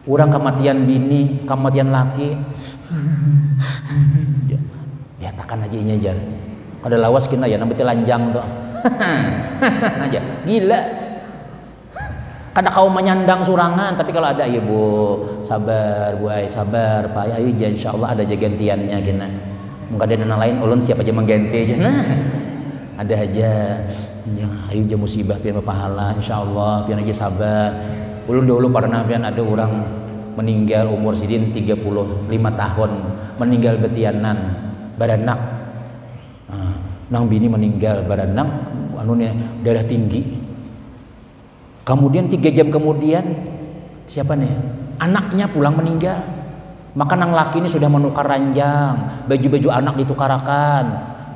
Orang kematian bini, kematian laki, lihat akan aja ini aja. Kada lawas kita ya namanya lanjang tuh, aja gila. Kada kau menyandang surangan, tapi kalau ada ya bu sabar bu ay sabar pak ayo insya Allah ada aja gantiannya gina. Mungkin ada lain ulun siapa aja mengganti aja nah ada aja ya ayo aja musibah pian pahala insya Allah pian aja sabar. Ulun dulu pernah pian ada orang meninggal umur sidin 35 tahun meninggal betianan baranak. Nang bini meninggal baranak anunya darah tinggi. Kemudian 3 jam kemudian siapa nih? Anaknya pulang meninggal. Maka nang laki ini sudah menukar ranjang, baju-baju anak ditukarakan.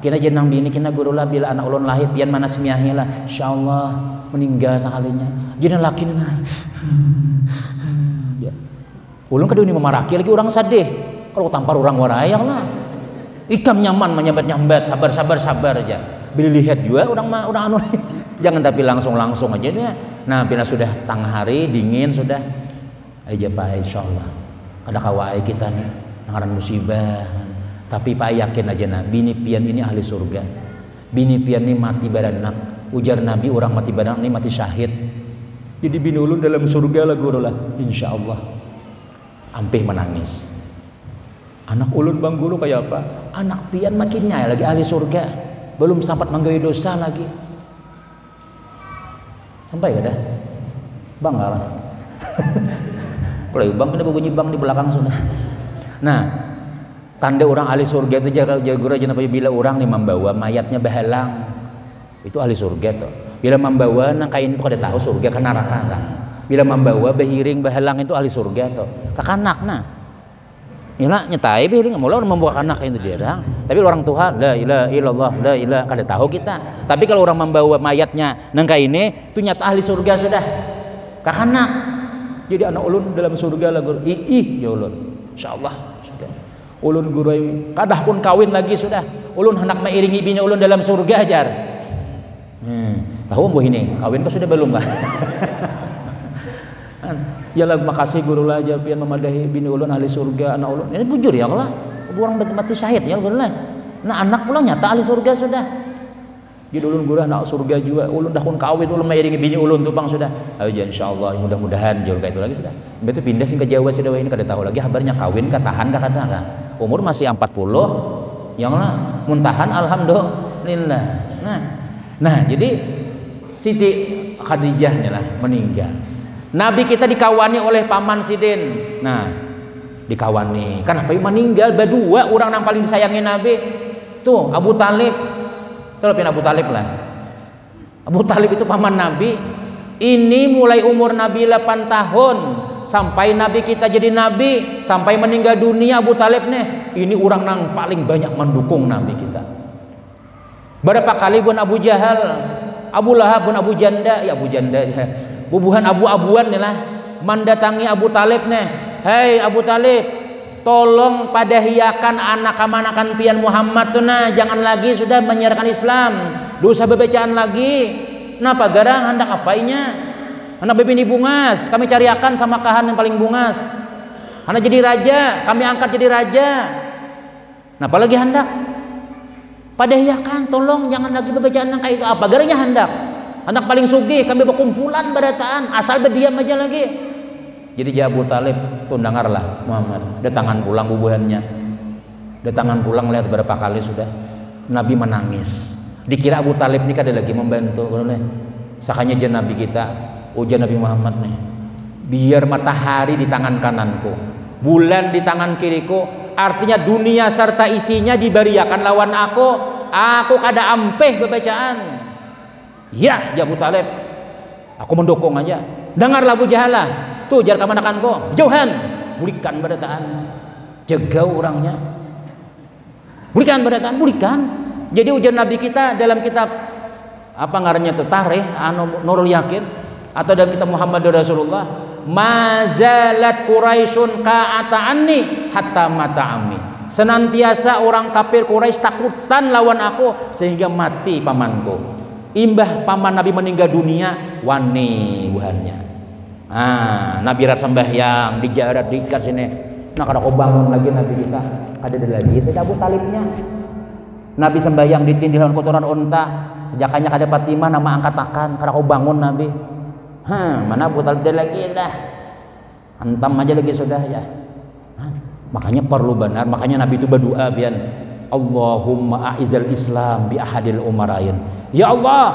Kina jenang bini kina guru lah bila anak ulun lahir pian mana semiahi lah. Insyaallah meninggal sekalinya. Jenang laki ini naik. Ya. Ulun kada ini memaraki lagi orang sedih. Kalau tampar orang warayang lah. Ikam nyaman menyambat-nyambat, sabar aja. Bila lihat juga orang anu jangan tapi langsung aja dia. Nah bila sudah tengah hari dingin sudah aja pak insyaallah kada kawai kita nih nangaran musibah tapi pak yakin aja nah bini pian ini ahli surga, bini pian ini mati baranak ujar Nabi orang mati baranak ini mati syahid jadi bini ulun dalam surga lah guru lah insyaallah. Ampih menangis anak ulun bang guru kayak apa anak pian makinnya lagi ahli surga belum sempat menggawe dosa lagi. Sampai kada? Bang ngaran. Kalau bang kena bunyi bang di belakang sana. Nah, Tanda orang ahli surga itu jaga aja bila orang nih membawa mayatnya bahalang, itu ahli surga tuh. Bila membawa nang kain itu kada tahu surga ke neraka kan. Bila membawa bahiring bahalang itu ahli surga tuh. Kakanak nah. Inilah nyetai bahiring mula orang membawa kanak itu dia dah. Tapi orang Tuhan la ilaha illallah la ilaha kada tahu kita. Tapi kalau orang membawa mayatnya nang kain ini itu nyata ahli surga sudah. Kakanak. Jadi anak ulun dalam surga lah guru. Ya ulun. Insyaallah. Ulun gurui kadah pun kawin lagi sudah. Ulun hendak mairingi bini ulun dalam surga ajar. Tahu bu ini kawin kau sudah belum lah? Ya lah makasih guru lah ajar pian memadahi bini ulun ahli surga anak ulun. Ini bujur ya Allah. Orang mati syahid ya guru lah. Nah anak pula nyata ahli surga sudah. Jadi ulun guru anak surga juga. Ulun dah pun kawin ulun mairingi bini ulun tuh bang sudah. Ayo insyaallah mudah-mudahan jauh kayak itu lagi sudah. Betul pindah sih ke Jawa sudah ini kada tahu lagi kabarnya kawin katahan kada kan. Umur masih 40 yang lah muntahan alhamdulillah. Nah jadi Siti Khadijah nih lah meninggal. Nabi kita dikawani oleh paman Sidin. Nah dikawani kenapa meninggal berdua orang yang paling disayangi Nabi tuh Abu Talib. Tuh Abu Talib lah. Abu Talib itu paman Nabi. Ini mulai umur Nabi 8 tahun sampai Nabi kita jadi Nabi sampai meninggal dunia Abu Talib nih. Ini orang yang paling banyak mendukung Nabi kita. Berapa kali pun Abu Jahal, Abu Lahab pun Abu Janda, ya Abu Janda ya. Bubuhan abu-abuan nih lah mendatangi Abu Talib nih. Hei Abu Talib, tolong padahiakan anak-anakan pian Muhammad tuh nah, jangan lagi sudah menyiarkan Islam. Dosa bebacaan lagi. Napa garang hendak apainya? Hendak bebini bungas, kami cariakan sama kahan yang paling bungas. Hendak jadi raja, kami angkat jadi raja. Napa lagi hendak? Padahiakan, tolong jangan lagi bebacaan yang kayak itu. Apa garangnya hendak? Hendak paling sugih, kami berkumpulan berataan, asal berdiam aja lagi. Jadi Abu Talib tuh dengarlah Muhammad, datangan pulang bubuhannya. Datangan pulang lihat berapa kali sudah. Nabi menangis. Dikira Abu Talib ini kada lagi membantu. Sakanya jen Nabi kita, ujian Nabi Muhammad nih. Biar matahari di tangan kananku, bulan di tangan kiriku, artinya dunia serta isinya diberiakan lawan aku kada ampeh bebacaan. Ya, Abu Talib, aku mendukung aja. Dengarlah Abu Jahalah. Tuh jar kamanakan ko jauhan bulikan berataan jaga orangnya bulikan berataan bulikan. Jadi ujian Nabi kita dalam kitab apa ngarannya tuh Tarikh Nurul Yakin atau dalam kitab Muhammadur Rasulullah, mazalat Quraisyun ka'ata anni hatta mata ammi. Senantiasa orang kafir Quraisy takutan lawan aku sehingga mati pamanku. Imbah paman Nabi meninggal dunia wani buhannya. Nabi rat sembahyang dijarat diikat sini. Nah kada kau bangun lagi Nabi kita ada lagi saya Abu Talibnya. Nabi sembahyang ditindih lawan kotoran unta. Jakanya kada Fatimah nama angkat akan kada kau bangun Nabi. Mana Abu Talib dia lagi dah. Hantam aja lagi sudah ya. Makanya perlu benar, makanya Nabi itu berdoa bian Allahumma a'izal Islam bi ahadil umarain. Ya Allah,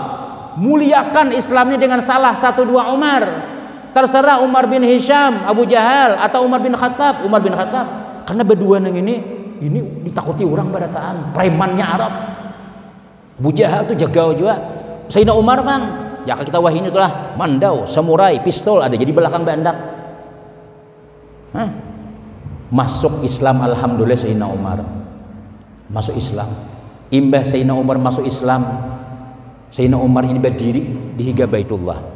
muliakan Islam ini dengan salah satu dua Umar. Terserah Umar bin Hisham, Abu Jahal atau Umar bin Khattab. Karena berdua nang ini ditakuti orang berataan, premannya Arab. Abu Jahal tuh jaga juga. Sayyidina Umar bang, jaka kita wahin itulah mandau, samurai, pistol ada jadi belakang bandak. Masuk Islam alhamdulillah Sayyidina Umar. Masuk Islam. Imbah Sayyidina Umar masuk Islam, Sayyidina Umar ini berdiri di higa Baitullah.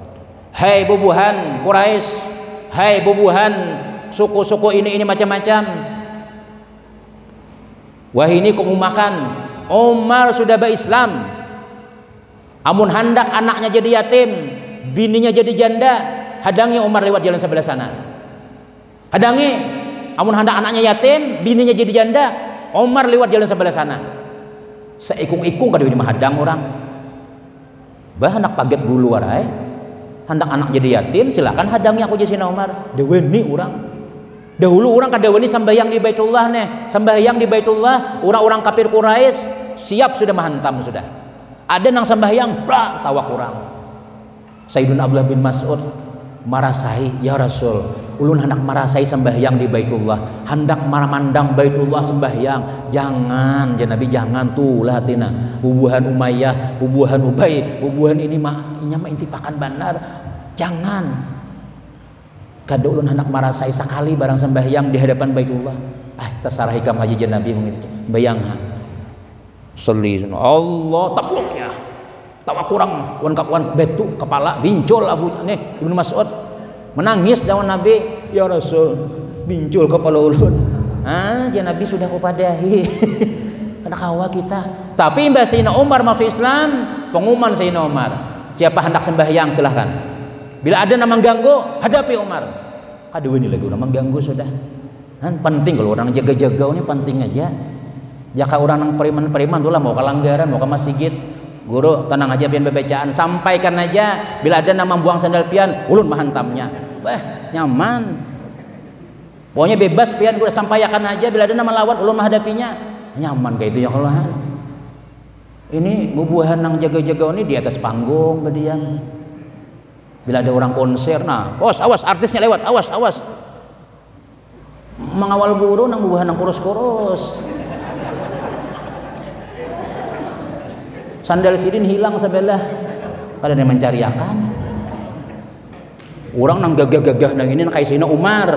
Hai bubuhan Quraisy, hai bubuhan suku-suku ini macam-macam. Wah ini kau makan. Umar sudah berislam. Amun hendak anaknya jadi yatim, bininya jadi janda, hadangi Umar lewat jalan sebelah sana. Hadangi. Amun hendak anaknya yatim, bininya jadi janda, Umar lewat jalan sebelah sana. Seikung-ikung kada mahadang orang. Bah anak paget bulu warai. Hendak anak jadi yatim, silakan hadangi aku jadi Umar. Deweni orang. Dahulu orang kadawani sembahyang di Baitullah nih, sembahyang di Baitullah, orang-orang kafir Quraisy siap sudah menghantam sudah. Ada nang sembahyang, tawa kurang. Sayyidina Abdullah bin Mas'ud marasai, ya Rasul, ulun hendak merasai sembahyang di Baitullah, hendak mandang Baitullah sembahyang. Jangan, ya Nabi, jangan tuh lah tina. Bubuhan Umayyah, bubuhan Ubay, bubuhan ini mah intipakan benar. Jangan. Kada ulun hendak merasai sekali barang sembahyang di hadapan Baitullah. Terserah hikam haji jan Nabi mengitu. Bayang ha. Seli Allah taploknya. Tawa kurang wan kakuan betu kepala bincul Abu Ibnu Mas'ud. Menangis lawan Nabi, ya Rasul, bincul kepala ulun. Ya Nabi sudah kupadahi. Kena kawa kita. Tapi Mbak Sayyidina Umar masuk Islam, pengumuman Sayyidina Umar, siapa hendak sembahyang silahkan. Bila ada nama mengganggu, hadapi Umar. Kadua ini lagi orang mengganggu sudah. Penting kalau orang jaga-jaga ini penting aja. Jaka orang yang periman-periman tuh lah mau ke langgaran, mau ke masjid. Guru tenang aja pian bebecaan, sampaikan aja. Bila ada nama buang sandal pian, ulun mahantamnya. Nyaman. Pokoknya bebas pian gue sampaikan aja. Bila ada nama lawan, ulun menghadapinya. Nyaman kayak itu ya kalau ini bubuhan yang jaga-jaga ini di atas panggung berdiam. Bila ada orang konser, nah, awas artisnya lewat, awas. Mengawal guru nang bubuhan nang kurus-kurus. Sandal sidin hilang sebelah, kada ada mencariakan. Orang nang gagah-gagah nang ini nang kayak Sayyidina Umar.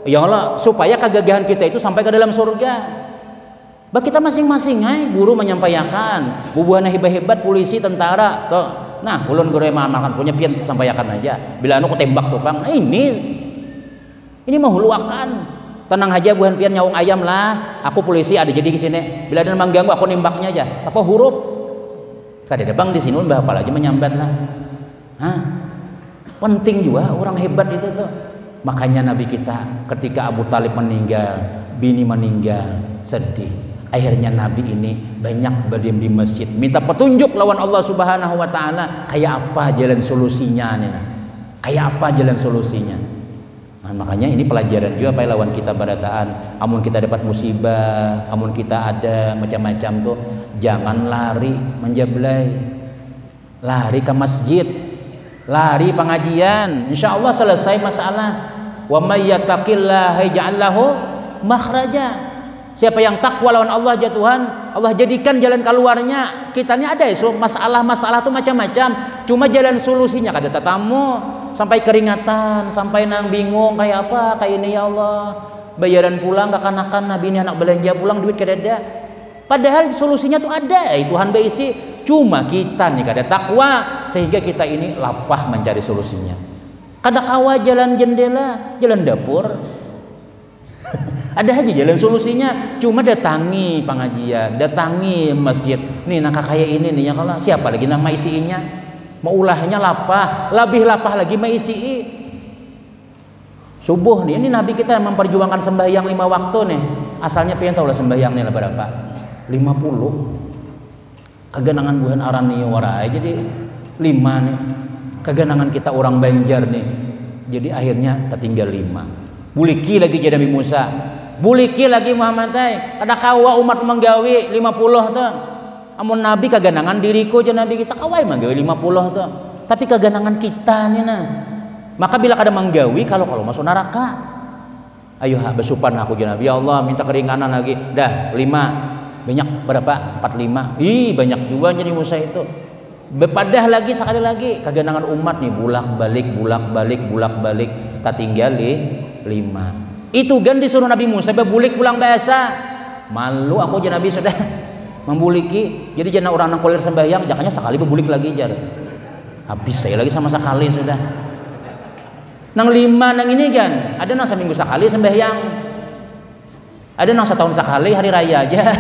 Ya Allah, supaya kegagahan kita itu sampai ke dalam surga. Bagi kita masing-masing, guru menyampaikan, bubuhan hebat-hebat polisi, tentara, toh. Nah, ulun guru makan punya pian sampaikan aja. Bila anu ketembak tupang, ini mau huluakan. Tenang aja buhan pian nyawang ayam lah. Aku polisi ada jadi di sini. Bila ada yang mengganggu aku nembaknya aja. Apa huruf? Kada ada bang di sini mbah apalagi menyambat lah. Penting juga orang hebat itu tuh. Makanya Nabi kita ketika Abu Talib meninggal, bini meninggal, sedih. Akhirnya Nabi ini banyak berdiam di masjid, minta petunjuk lawan Allah Subhanahu wa taala, kayak apa jalan solusinya nih. Kayak apa jalan solusinya. Makanya ini pelajaran juga pada lawan kita barataan. Amun kita dapat musibah, amun kita ada macam-macam tuh, jangan lari menjablay, lari ke masjid, lari pengajian. Insya Allah selesai masalah. Wa may yattaqillaha yaj'al lahu makhraja. Siapa yang takwa lawan Allah aja Tuhan, Allah jadikan jalan keluarnya. Kita ini ada masalah-masalah tuh macam-macam. Cuma jalan solusinya kada tetamu. Sampai keringatan, sampai nang bingung kayak apa, kayak ini ya Allah. Bayaran pulang kekanakan, Nabi ini anak belanja pulang duit kada ada. Padahal solusinya tuh ada, Tuhan beisi. Cuma kita nih kada takwa sehingga kita ini lapah mencari solusinya. Kada kawa jalan jendela, jalan dapur. Ada aja jalan solusinya, cuma datangi pengajian, datangi masjid. Nih nak kayak ini nih ya kalau siapa lagi nama isinya? Mau ulahnya lapah, lebih lapah lagi maisi. Subuh nih, ini Nabi kita memperjuangkan sembahyang 5 waktu nih. Asalnya pengen tahu lah sembahyang nih lah berapa? 50. Keganangan buhan arani warai jadi 5 nih. Keganangan kita orang Banjar nih. Jadi akhirnya tertinggal 5. Buliki lagi jadi Nabi Musa. Buliki lagi Muhammad kada kawa umat menggawi 50 tuh. Amun Nabi keganangan diriku aja Nabi kita kawai manggawi 50 tuh. Tapi keganangan kita nih nah. Maka bila kada manggawi kalau masuk neraka. Ayo besupan aku aja Nabi. Ya Allah minta keringanan lagi. Dah 5. Banyak berapa? 45. Banyak juga jadi Musa itu. Bepadah lagi sekali lagi keganangan umat nih bulak-balik tak tinggal 5. Itu kan disuruh Nabi Musa bebulik pulang biasa. Malu aku aja Nabi sudah membuliki, jadi jangan orang nang kolir sembahyang, jangannya sekali berbulik lagi jar. Habis saya lagi sama sekali sudah. Nang 5 nang ini kan, ada nang seminggu sekali sembahyang, ada nang setahun sekali hari raya aja.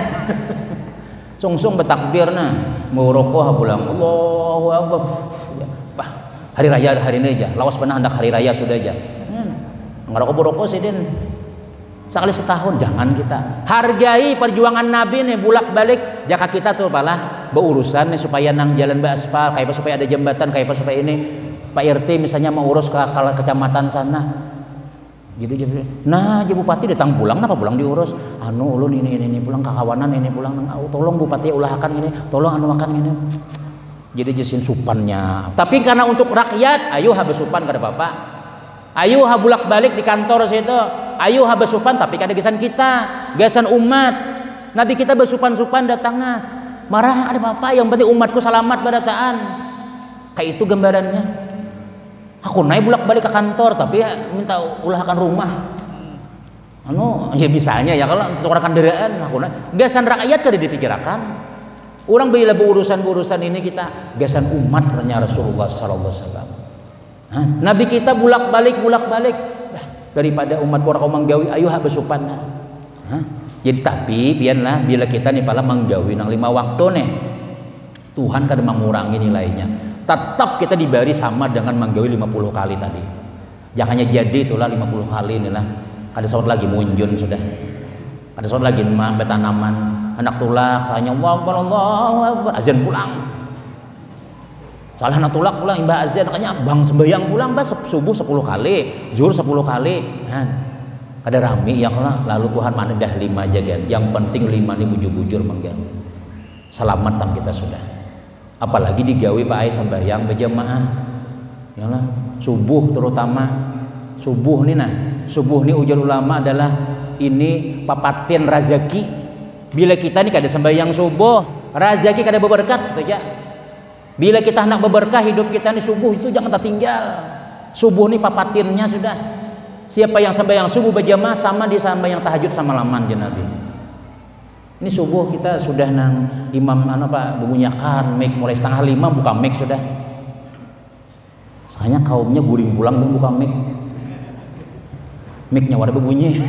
Sungsung betakbir nah, mau rokok pulang, Allahu Akbar. Hari raya hari ini aja, lawas pernah hendak hari raya sudah aja. Ngerokok sih din. Sekali setahun jangan kita hargai perjuangan Nabi nih bulak balik jaka kita tuh malah berurusan nih supaya nang jalan aspal kayak apa supaya ada jembatan kayak apa supaya ini Pak RT misalnya mau urus ke kecamatan sana jadi nah Bupati datang pulang kenapa pulang diurus ulun ini pulang ke kawanan ini pulang tolong Bupati ulahkan ini tolong akan ini jadi jesin supannya tapi karena untuk rakyat ayo habis supan kada apa-apa Ayo ha bulak-balik di kantor situ. Ayo ha besupan tapi kada gesan kita, gesan umat. Nabi kita besupan-supan datangnya. Marah ada apa yang penting umatku selamat badataan. Kayak itu gambarannya. Aku naik bulak-balik ke kantor tapi ya minta ulahkan rumah. Ya bisanya ya kalau untuk orang kendaraan aku naik. Gesan rakyat kada dipikirkan. Orang bila berurusan ini kita gesan umat Rasulullah sallallahu alaihi wasallam. Nabi kita bulak-balik daripada umat orang menggawi ayo ha besupan. Jadi tapi pianlah bila kita nih pala menggawi nang 5 waktu nih Tuhan kada mengurangi nilainya. Tetap kita diberi sama dengan menggawi 50 kali tadi. Jangannya jadi itulah 50 kali inilah. Ada saat lagi munjun sudah. Ada saat lagi tanaman anak tulak sahanya Allahu Akbar azan pulang. Salah anak tulak pulang imbah azan makanya bang sembahyang pulang bas subuh 10 kali, zuhur 10 kali. Kada rami ya lalu Tuhan mana dah 5 aja kan. Yang penting 5 ini bujur-bujur menggawi. Selamat tam kita sudah. Apalagi digawi Pak Ai sembahyang berjamaah. Yalah, subuh terutama. Subuh nih ujar ulama adalah ini papatin rezeki. Bila kita nih kada sembahyang subuh, rezeki kada berberkat gitu ya. Bila kita hendak berberkah hidup kita nih subuh itu jangan tertinggal. Subuh nih papatinnya sudah. Siapa yang sembahyang subuh berjamaah sama dia sembahyang tahajud sama laman ya Nabi. Ini subuh kita sudah nang imam bunyikan mic mulai 4:30 buka mic sudah. Soalnya kaumnya guring pulang belum buka mic. Mic-nya wadah berbunyi.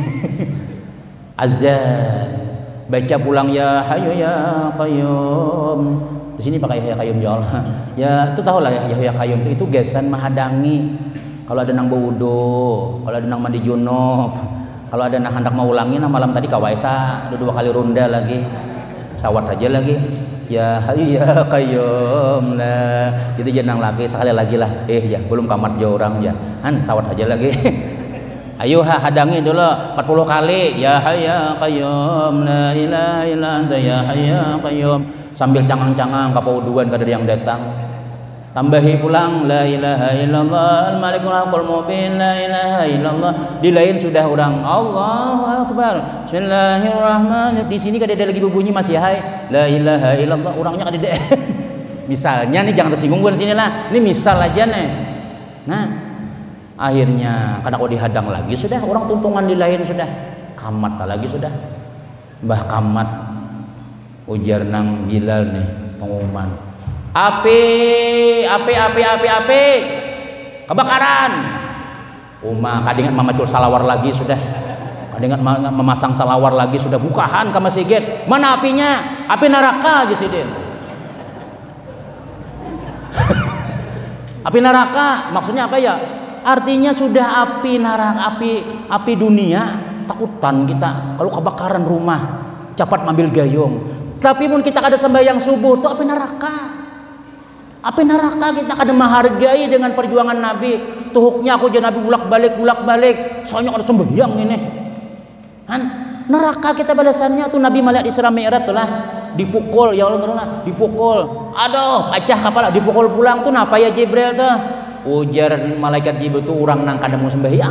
Azan. Baca pulang ya Hayyu ya Qayyum. Di sini pakai ya Qayyum ya Allah. Ya itu tahu lah ya Qayyum itu gesan menghadangi. Kalau ada nang berwudu, kalau ada nang mandi junub, kalau ada nang hendak mau ulangi nah malam tadi kawaisa 2 kali ronda lagi. Sawat aja lagi. Ya Hayyu ya Qayyum lah. Jadi jangan lagi sekali lagi lah. Ya belum kamat jauh orang ya. Sawat aja lagi. Ayo hadangi dulu 40 kali ya Hayya Qayyum la ilaha illa anta ya Hayya Qayyum sambil cangang-cangang kapauduan kada yang datang. Tambahi pulang la ilaha illallah al-malikul haqqul mubin la ilaha illallah. Di lain sudah orang Allahu akbar bismillahirrahmanirrahim. Di sini kada ada lagi berbunyi masih hai la ilaha illallah orangnya kada ada. Misalnya nih jangan tersinggung bukan sini lah. Ini misal aja nih. Nah akhirnya karena kau dihadang lagi sudah orang tumpungan di lain sudah kamat lagi sudah Mbah Kamat ujar nang Bilal nih pengumuman api kebakaran kadingan mamacul salawar lagi sudah kadingan memasang salawar lagi sudah bukahan ke masjid mana apinya api neraka aja sih dia. Api neraka maksudnya apa ya? Artinya sudah api neraka, api dunia, takutan kita kalau kebakaran rumah, cepat ambil gayung. Tapi pun kita kada sembahyang subuh itu api neraka. Api neraka kita kada menghargai dengan perjuangan Nabi. Tuhuknya aku jadi Nabi bulak-balik. Soalnya kada sembahyang ini. Neraka kita balasannya tuh Nabi melihat Isra Mi'raj tuh lah. Dipukul ya Allah dipukul. Aduh, pecah kepala dipukul pulang tuh napa ya Jibril tuh? Ujar malaikat Jibril itu orang nang kada mau sembahyang.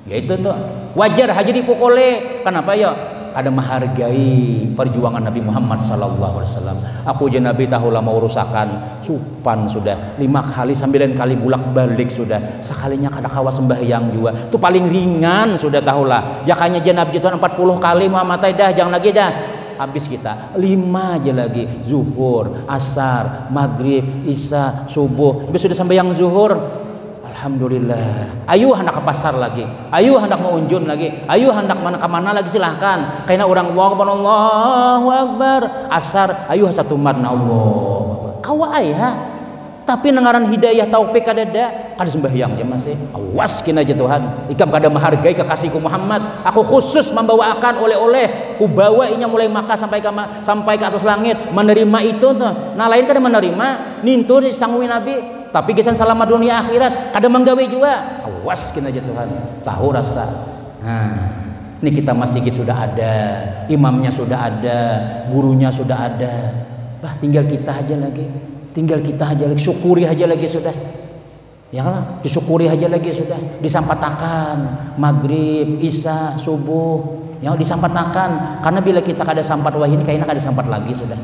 Ya itu tuh wajar haji dipukule. Kenapa ya? Kada menghargai perjuangan Nabi Muhammad sallallahu alaihi wasallam. Aku je Nabi tahulah mau rusakan supan sudah 5 kali 9 kali bulak-balik sudah. Sekalinya kada kawa sembahyang juga. Itu paling ringan sudah tahulah. Jakanya je Nabi itu 40 kali Muhammad dah jangan lagi dah. Habis kita 5 aja lagi zuhur, asar, maghrib, isya, subuh. Habis sudah sembahyang zuhur, alhamdulillah. Ayo hendak ke pasar lagi, ayo hendak mau unjun lagi, ayo hendak mana ke mana lagi silahkan. Karena orang Allahu Akbar, asar, ayo satu marna Allah. Kawai ha. Tapi nengaran hidayah taufik kada sembahyang ya masih. Awas kina aja Tuhan. Ikam kada menghargai kekasihku Muhammad. Aku khusus membawakan oleh-oleh. Ku bawa inya mulai Makkah sampai ke atas langit. Menerima itu tuh. Nah lain kada menerima. Nintur sangwi Nabi. Tapi gesan selamat dunia akhirat. Kada menggawe juga. Awas kina aja Tuhan. Tahu rasa. Ini kita masjid sudah ada. Imamnya sudah ada. Gurunya sudah ada. Tinggal kita aja lagi. Syukuri aja lagi sudah. Ya lah, disyukuri aja lagi sudah, disampatakan maghrib, isya, subuh, yang disampatakan. Karena bila kita kada sampat wah ini kayaknya kada sampat lagi sudah.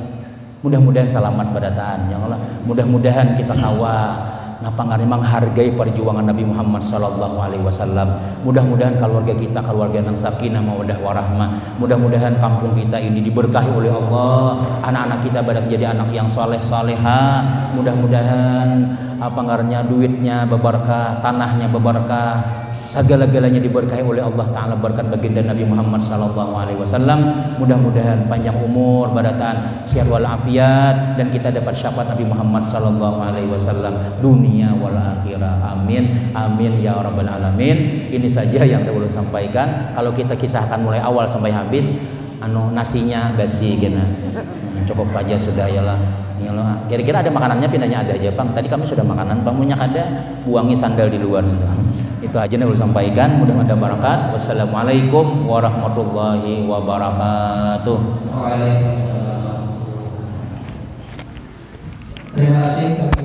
Mudah-mudahan selamat badataan, ya Allah. Mudah-mudahan kita kawa napa ngari menghargai perjuangan Nabi Muhammad sallallahu alaihi wasallam. Mudah-mudahan keluarga kita keluarga yang sakinah mawaddah warahmah. Mudah-mudahan kampung kita ini diberkahi oleh Allah. Anak-anak kita badak jadi anak yang saleh saleha. Mudah-mudahan apa ngarannya duitnya berberkah, tanahnya berberkah. Segala-galanya diberkahi oleh Allah Ta'ala berkat baginda Nabi Muhammad sallallahu alaihi wasallam. Mudah-mudahan panjang umur, barataan, sehat walafiat, dan kita dapat syafaat Nabi Muhammad sallallahu alaihi wasallam dunia wal akhirah. Amin. Amin ya rabbal alamin. Ini saja yang saya boleh sampaikan. Kalau kita kisahkan mulai awal sampai habis, nasinya basi gina. Cukup aja sudah ya lah. Kira-kira ada makanannya pindahnya ada aja Bang. Tadi kami sudah makanan Bang, minyak ada, buangi sandal di luar. Itu aja yang saya sampaikan. Mudah-mudahan barakat. Wassalamualaikum warahmatullahi wabarakatuh. Waalaikumsalam. Terima kasih.